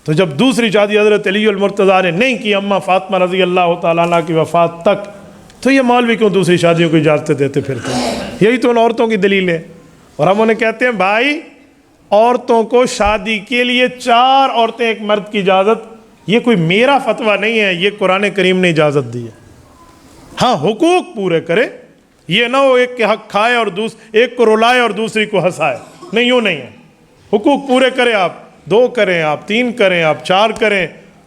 تو جب دوسری شادی حضرت علی المرتضیٰ نے نہیں کی اماں فاطمہ رضی اللہ تعالیٰ عنہ کی وفات تک، تو یہ مولوی کیوں دوسری شادیوں کو اجازتیں دیتے پھرتے ہیں؟ یہی تو ان عورتوں کی دلیل ہے، اور ہم انہیں کہتے ہیں بھائی عورتوں کو شادی کے لیے 4 عورتیں ایک مرد کی اجازت، یہ کوئی میرا فتویٰ نہیں ہے، یہ قرآن کریم نے اجازت دی ہے۔ ہاں حقوق پورے کرے، یہ نہ ہو ایک کے حق کھائے اور ایک کو رلائے اور دوسری کو ہنسائے، نہیں، یوں نہیں ہے۔ حقوق پورے کریں آپ، 2 کریں آپ، 3 کریں آپ، 4 کریں،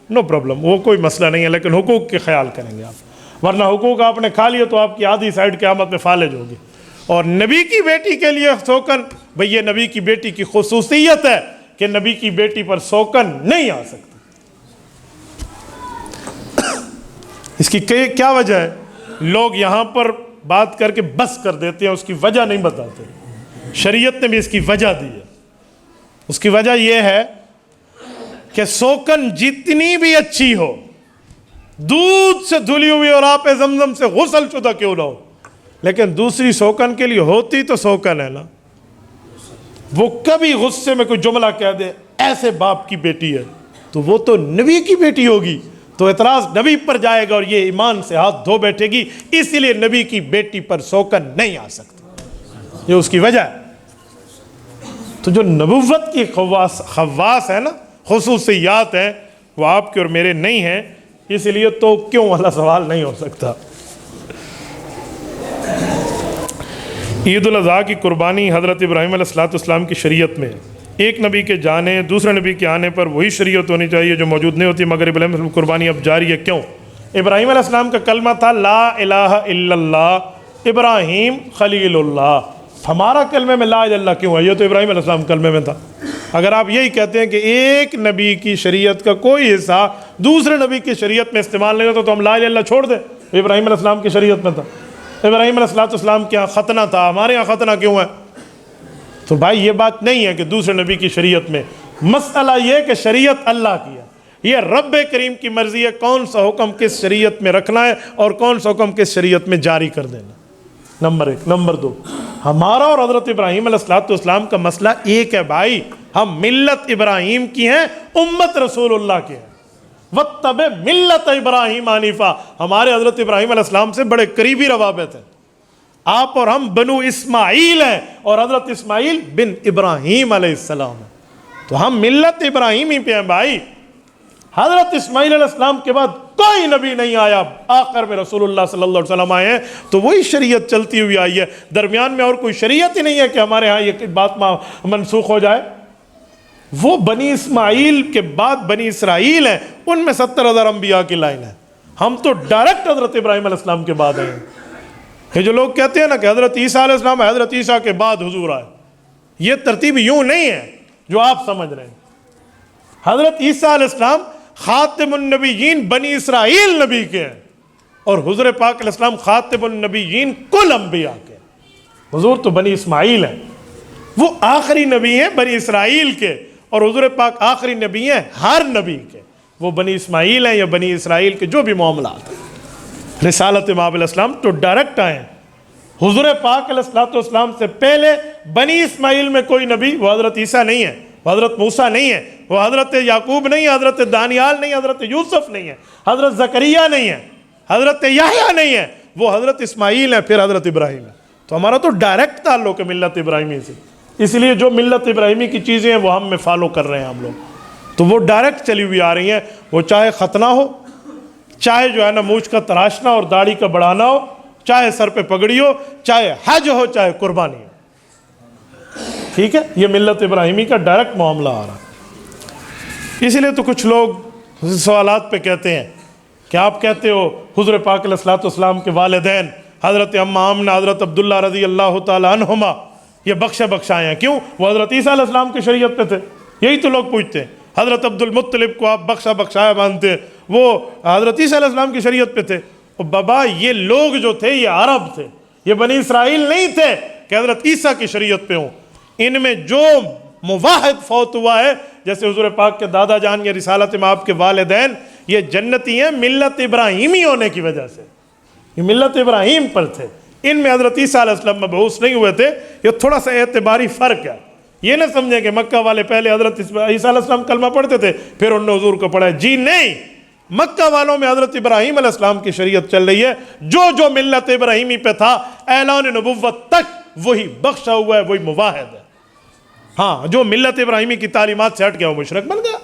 نو پرابلم، وہ کوئی مسئلہ نہیں ہے، لیکن حقوق کے خیال کریں گے آپ، ورنہ حقوق آپ نے کھا لیے تو آپ کی آدھی سائڈ قیامت میں فالج ہوگی۔ اور نبی کی بیٹی کے لیے سوکن، بھئی یہ نبی کی بیٹی کی خصوصیت ہے کہ نبی کی بیٹی پر سوکن نہیں آ سکتی۔ اس کی کیا وجہ ہے؟ لوگ یہاں پر بات کر کے بس کر دیتے ہیں، اس کی وجہ نہیں بتاتے۔ شریعت نے بھی اس کی وجہ دی ہے۔ اس کی وجہ یہ ہے کہ سوکن جتنی بھی اچھی ہو، دودھ سے دھلی ہوئی اور آب زمزم سے غسل شدہ کیوں نہ ہو، لیکن دوسری سوکن کے لیے ہوتی تو سوکن ہے نا۔ وہ کبھی غصے میں کوئی جملہ کہہ دے ایسے باپ کی بیٹی ہے، تو وہ تو نبی کی بیٹی ہوگی، تو اعتراض نبی پر جائے گا اور یہ ایمان سے ہاتھ دھو بیٹھے گی، اس لیے نبی کی بیٹی پر سوکن نہیں آ سکتی، یہ اس کی وجہ ہے۔ تو جو نبوت کی خواص ہے نا، خصوصیات ہیں، وہ آپ کے اور میرے نہیں ہیں، اس لیے تو کیوں والا سوال نہیں ہو سکتا۔ عید الاضحیٰ کی قربانی حضرت ابراہیم علیہ السلام کی شریعت میں ایک نبی کے جانے دوسرے نبی کے آنے پر وہی شریعت ہونی چاہیے جو موجود نہیں ہوتی، مگر ابراہیم علیہ السلام قربانی اب جاری ہے، کیوں؟ ابراہیم علیہ السلام کا کلمہ تھا لا الہ الا اللہ، ابراہیم خلیل اللہ۔ ہمارا کلمے میں لا الہ الا اللہ کیوں ہے؟ یہ تو ابراہیم علیہ السلام کلمے میں تھا۔ اگر آپ یہی کہتے ہیں کہ ایک نبی کی شریعت کا کوئی حصہ دوسرے نبی کی شریعت میں استعمال نہیں ہوتا تو ہم لا الہ الا اللہ چھوڑ دیں، ابراہیم علیہ السلام کی شریعت میں تھا۔ ابراہیم علیہ السلام کے یہاں ختنہ تھا، ہمارے یہاں ختنہ کیوں ہے؟ تو بھائی یہ بات نہیں ہے کہ دوسرے نبی کی شریعت میں، مسئلہ یہ کہ شریعت اللہ کی ہے، یہ رب کریم کی مرضی ہے کون سا حکم کس شریعت میں رکھنا ہے اور کون سا حکم کس شریعت میں جاری کر دینا، نمبر 1۔ نمبر 2، ہمارا اور حضرت ابراہیم علیہ السلام کا مسئلہ ایک ہے بھائی، ہم ملت ابراہیم کی ہیں، امت رسول اللہ کے ہیں۔ وَاتَّبِعْ مِلَّتَ ابراہیم حنیفا، ہمارے حضرت ابراہیم علیہ السلام سے بڑے قریبی روابط ہیں۔ آپ اور ہم بنو اسماعیل ہیں اور حضرت اسماعیل بن ابراہیم علیہ السلام ہیں، تو ہم ملت ابراہیمی پہ ہیں بھائی۔ حضرت اسماعیل علیہ السلام کے بعد کوئی نبی نہیں آیا، آخر میں رسول اللہ صلی اللہ علیہ وسلم آئے ہیں، تو وہی شریعت چلتی ہوئی آئی ہے، درمیان میں اور کوئی شریعت ہی نہیں ہے کہ ہمارے ہاں یہ بات منسوخ ہو جائے۔ وہ بنی اسماعیل کے بعد بنی اسرائیل ہیں، ان میں 70,000 انبیاء کی لائن ہے، ہم تو ڈائریکٹ حضرت ابراہیم علیہ السلام کے بعد ہیں۔ یہ جو لوگ کہتے ہیں نا کہ حضرت عیسیٰ علیہ السلام حضرت عیسیٰ کے بعد حضور آئے، یہ ترتیب یوں نہیں ہے جو آپ سمجھ رہے ہیں۔ حضرت عیسیٰ علیہ السلام خاتم النبیین بنی اسرائیل نبی کے ہیں، اور حضور پاک علیہ السلام خاتم النبیین کل انبیاء کے، حضور تو بنی اسماعیل ہیں، وہ آخری نبی ہیں بنی اسرائیل کے، اور حضور پاک آخری نبی ہیں ہر نبی کے، وہ بنی اسماعیل ہیں یا بنی اسرائیل کے جو بھی معاملات ہیں۔ رسالت مآب علیہ السلام تو ڈائریکٹ آئے ہیں۔ حضور پاک علیہ السلام سے پہلے بنی اسماعیل میں کوئی نبی، وہ حضرت عیسیٰ نہیں ہے، وہ حضرت موسیٰ نہیں ہے، وہ حضرت یعقوب نہیں ہے، حضرت دانیال نہیں ہے، حضرت یوسف نہیں ہے، حضرت زکریا نہیں ہے، حضرت یحییٰ نہیں ہے، وہ حضرت اسماعیل ہے، پھر حضرت ابراہیم ہے۔ تو ہمارا تو ڈائریکٹ تعلق ہے ملت ابراہیمی سے، اس لیے جو ملت ابراہیمی کی چیزیں ہیں وہ ہم میں فالو کر رہے ہیں ہم لوگ، تو وہ ڈائریکٹ چلی ہوئی آ رہی ہیں، وہ چاہے ختنہ ہو، چاہے جو ہے نا مونچھ کا تراشنا اور داڑھی کا بڑھانا ہو، چاہے سر پہ پگڑی ہو، چاہے حج ہو، چاہے قربانی ہو، ٹھیک ہے؟ یہ ملت ابراہیمی کا ڈائریکٹ معاملہ آ رہا ہے۔ اس لیے تو کچھ لوگ سوالات پہ کہتے ہیں کہ آپ کہتے ہو حضور پاک علیہ السلام کے والدین حضرت اماں آمنہ حضرت عبداللہ رضی اللہ تعالی عنہما یہ بخشائے ہیں، کیوں؟ وہ حضرت عیسیٰ علیہ السلام کی شریعت پہ تھے، یہی تو لوگ پوچھتے ہیں۔ حضرت عبد المطلب کو آپ بخشایا مانتے ہیں، وہ حضرت عیسیٰ علیہ السلام کی شریعت پہ تھے۔ اور بابا یہ لوگ جو تھے یہ عرب تھے، یہ بنی اسرائیل نہیں تھے کہ حضرت عیسیٰ کی شریعت پہ ہوں۔ ان میں جو مواحد فوت ہوا ہے، جیسے حضور پاک کے دادا جان یا رسالت مآب کے والدین، یہ جنتی ہیں ملت ابراہیمی ہونے کی وجہ سے، یہ ملت ابراہیم پر تھے، ان میں حضرت عیسیٰ علیہ السلام مبعوث نہیں ہوئے تھے۔ یہ تھوڑا سا اعتباری فرق ہے، یہ نہ سمجھیں کہ مکہ والے پہلے حضرت عیسیٰ علیہ السلام کلمہ پڑھتے تھے پھر انہوں نے حضور کو پڑھا ہے، جی نہیں، مکہ والوں میں حضرت ابراہیم علیہ السلام کی شریعت چل رہی ہے، جو ملت ابراہیمی پہ تھا اعلان نبوت تک وہی بخشا ہوا ہے، وہی مواحد ہے۔ ہاں جو ملت ابراہیمی کی تعلیمات سے ہٹ گیا وہ مشرک بن گیا۔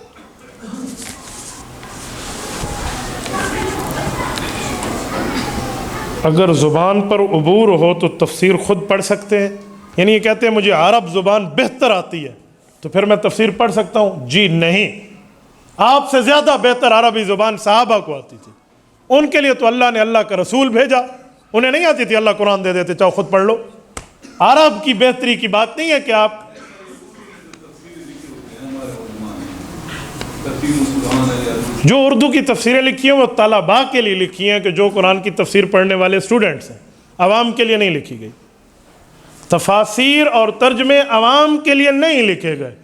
اگر زبان پر عبور ہو تو تفسیر خود پڑھ سکتے ہیں؟ یعنی یہ کہتے ہیں مجھے عرب زبان بہتر آتی ہے تو پھر میں تفسیر پڑھ سکتا ہوں؟ جی نہیں، آپ سے زیادہ بہتر عربی زبان صحابہ کو آتی تھی، ان کے لیے تو اللہ نے اللہ کا رسول بھیجا، انہیں نہیں آتی تھی، اللہ قرآن دے دیتے چاہو خود پڑھ لو۔ عرب کی بہتری کی بات نہیں ہے کہ آپ جو اردو کی تفسیریں لکھی ہیں وہ طلباء کے لیے لکھی ہیں کہ جو قرآن کی تفسیر پڑھنے والے اسٹوڈنٹس ہیں، عوام کے لیے نہیں لکھی گئی۔ تفاسیر اور ترجمے عوام کے لیے نہیں لکھے گئے،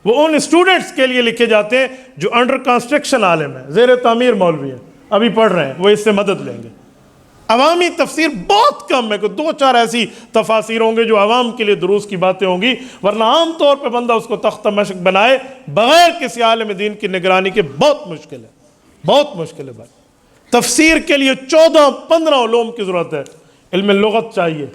وہ ان اسٹوڈنٹس کے لیے لکھے جاتے ہیں جو انڈر کنسٹرکشن عالم ہیں، زیر تعمیر مولوی ہیں، ابھی پڑھ رہے ہیں، وہ اس سے مدد لیں گے۔ عوامی تفسیر بہت کم ہے، کہ دو چار ایسی تفاسیر ہوں گے جو عوام کے لیے دروس کی باتیں ہوں گی، ورنہ عام طور پہ بندہ اس کو تختہ مشق بنائے بغیر کسی عالم دین کی نگرانی کے بہت مشکل ہے، بہت مشکل ہے بھائی۔ تفسیر کے لیے 14-15 علوم کی ضرورت ہے، علم لغت چاہیے،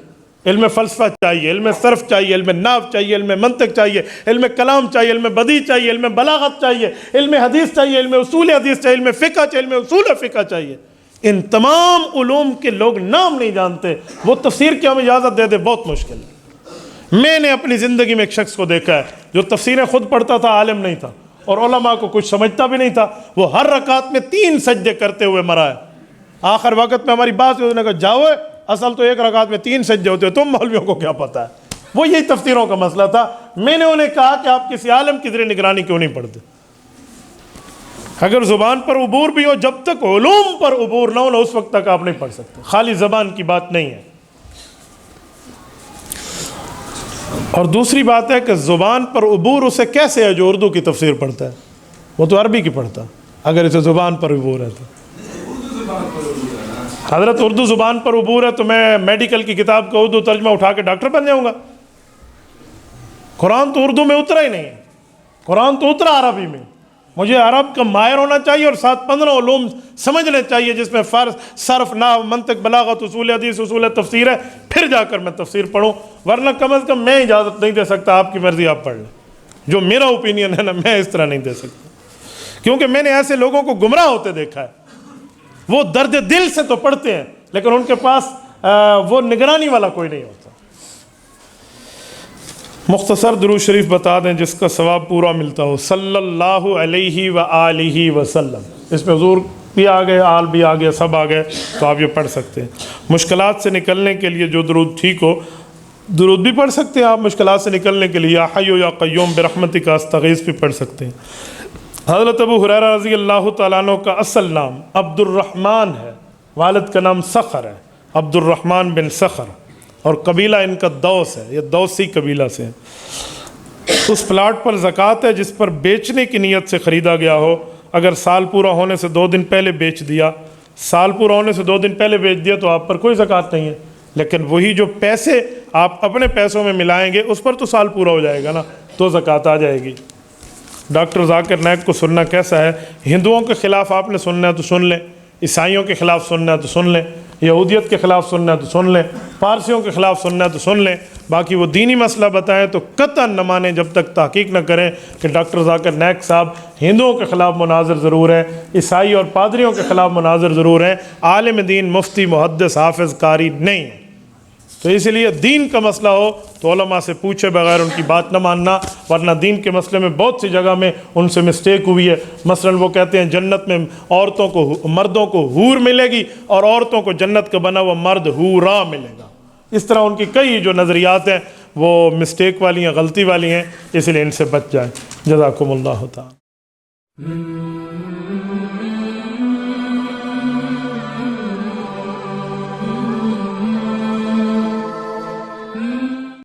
علم فلسفہ چاہیے، علم صرف چاہیے، علم نحو چاہیے، علم منطق چاہیے، علم کلام چاہیے، علم بدیع چاہیے، علم بلاغت چاہیے، علم حدیث چاہیے، علم اصول حدیث چاہیے، علم فقہ چاہیے، علم اصول فقہ چاہیے۔ ان تمام علوم کے لوگ نام نہیں جانتے، وہ تفسیر کی ہمیں اجازت دے دے بہت مشکل ہے۔ میں نے اپنی زندگی میں ایک شخص کو دیکھا ہے جو تفسیریں خود پڑھتا تھا، عالم نہیں تھا اور علماء کو کچھ سمجھتا بھی نہیں تھا، وہ ہر رکعت میں 3 سجدے کرتے ہوئے مرا ہے۔ آخر وقت میں ہماری بات ہوئی، نے کہا جاؤ، اصل تو ایک رکعت میں 3 سجدے ہوتے ہیں، تم مولویوں کو کیا پتہ ہے۔ وہ یہی تفسیروں کا مسئلہ تھا۔ میں نے انہیں کہا کہ آپ کسی عالم کی ذریعے نگرانی کیوں نہیں پڑھتے؟ اگر زبان پر عبور بھی ہو، جب تک علوم پر عبور نہ ہو اس وقت تک آپ نہیں پڑھ سکتے، خالی زبان کی بات نہیں ہے۔ اور دوسری بات ہے کہ زبان پر عبور اسے کیسے ہے جو اردو کی تفسیر پڑھتا ہے؟ وہ تو عربی کی پڑھتا، اگر اسے زبان پر عبور ہے تو۔ حضرت اردو زبان پر عبور ہے تو میں میڈیکل کی کتاب کا اردو ترجمہ اٹھا کے ڈاکٹر بن جاؤں گا؟ قرآن تو اردو میں اترا ہی نہیں ہے، قرآن تو اترا عربی میں۔ مجھے عرب کا ماہر ہونا چاہیے اور ساتھ 15 علوم سمجھنے چاہیے، جس میں صرف، نحو، منطق، بلاغت، اصول حدیث، اصول تفسیر ہے، پھر جا کر میں تفسیر پڑھوں، ورنہ کم از کم میں اجازت نہیں دے سکتا، آپ کی مرضی آپ پڑھ لیں۔ جو میرا اوپینین ہے نا، میں اس طرح نہیں دے سکتا، کیونکہ میں نے ایسے لوگوں کو گمراہ ہوتے دیکھا ہے۔ وہ درد دل سے تو پڑھتے ہیں لیکن ان کے پاس وہ نگرانی والا کوئی نہیں ہوتا۔ مختصر درود شریف بتا دیں جس کا ثواب پورا ملتا ہو، صلی اللہ علیہ وآلہ وسلم۔ اس میں حضور بھی آ گئے، آل بھی آ گئے، سب آ گئے، تو آپ یہ پڑھ سکتے ہیں۔ مشکلات سے نکلنے کے لیے جو درود ٹھیک ہو، درود بھی پڑھ سکتے ہیں آپ مشکلات سے نکلنے کے لیے، یا حی یا قیوم برحمتک استغیث بھی پڑھ سکتے ہیں۔ حضرت ابو ہریرہ رضی اللہ تعالیٰ عنہ کا اصل نام عبد الرحمن ہے، والد کا نام سخر ہے، عبد الرحمن بن سخر، اور قبیلہ ان کا دوس ہے، یہ دوسی قبیلہ سے ہے۔ اس پلاٹ پر زکوٰۃ ہے جس پر بیچنے کی نیت سے خریدا گیا ہو، اگر سال پورا ہونے سے 2 دن پہلے بیچ دیا، سال پورا ہونے سے 2 دن پہلے بیچ دیا تو آپ پر کوئی زکوٰۃ نہیں ہے، لیکن وہی جو پیسے آپ اپنے پیسوں میں ملائیں گے اس پر تو سال پورا ہو جائے گا نا، تو زکوٰۃ آ جائے گی۔ ڈاکٹر ذاکر نائک کو سننا کیسا ہے؟ ہندوؤں کے خلاف آپ نے سننا ہے تو سن لیں، عیسائیوں کے خلاف سننا ہے تو سن لیں، یہودیت کے خلاف سننا ہے تو سن لیں، پارسیوں کے خلاف سننا ہے تو سن لیں، باقی وہ دینی مسئلہ بتائیں تو قطعاً نہ مانیں جب تک تحقیق نہ کریں کہ ڈاکٹر ذاکر نائک صاحب ہندوؤں کے خلاف مناظر ضرور ہیں، عیسائی اور پادریوں کے خلاف مناظر ضرور ہیں، عالم دین، مفتی، محدث، حافظ، قاری نہیں ہیں۔ تو اس لیے دین کا مسئلہ ہو تو علماء سے پوچھے بغیر ان کی بات نہ ماننا، ورنہ دین کے مسئلے میں بہت سی جگہ میں ان سے مسٹیک ہوئی ہے۔ مثلا وہ کہتے ہیں جنت میں عورتوں کو، مردوں کو حور ملے گی اور عورتوں کو جنت کا بنا ہوا مرد حورا ملے گا۔ اس طرح ان کی کئی جو نظریات ہیں وہ مسٹیک والی ہیں، غلطی والی ہیں، اس لیے ان سے بچ جائیں۔ جزاکم اللہ تعالی۔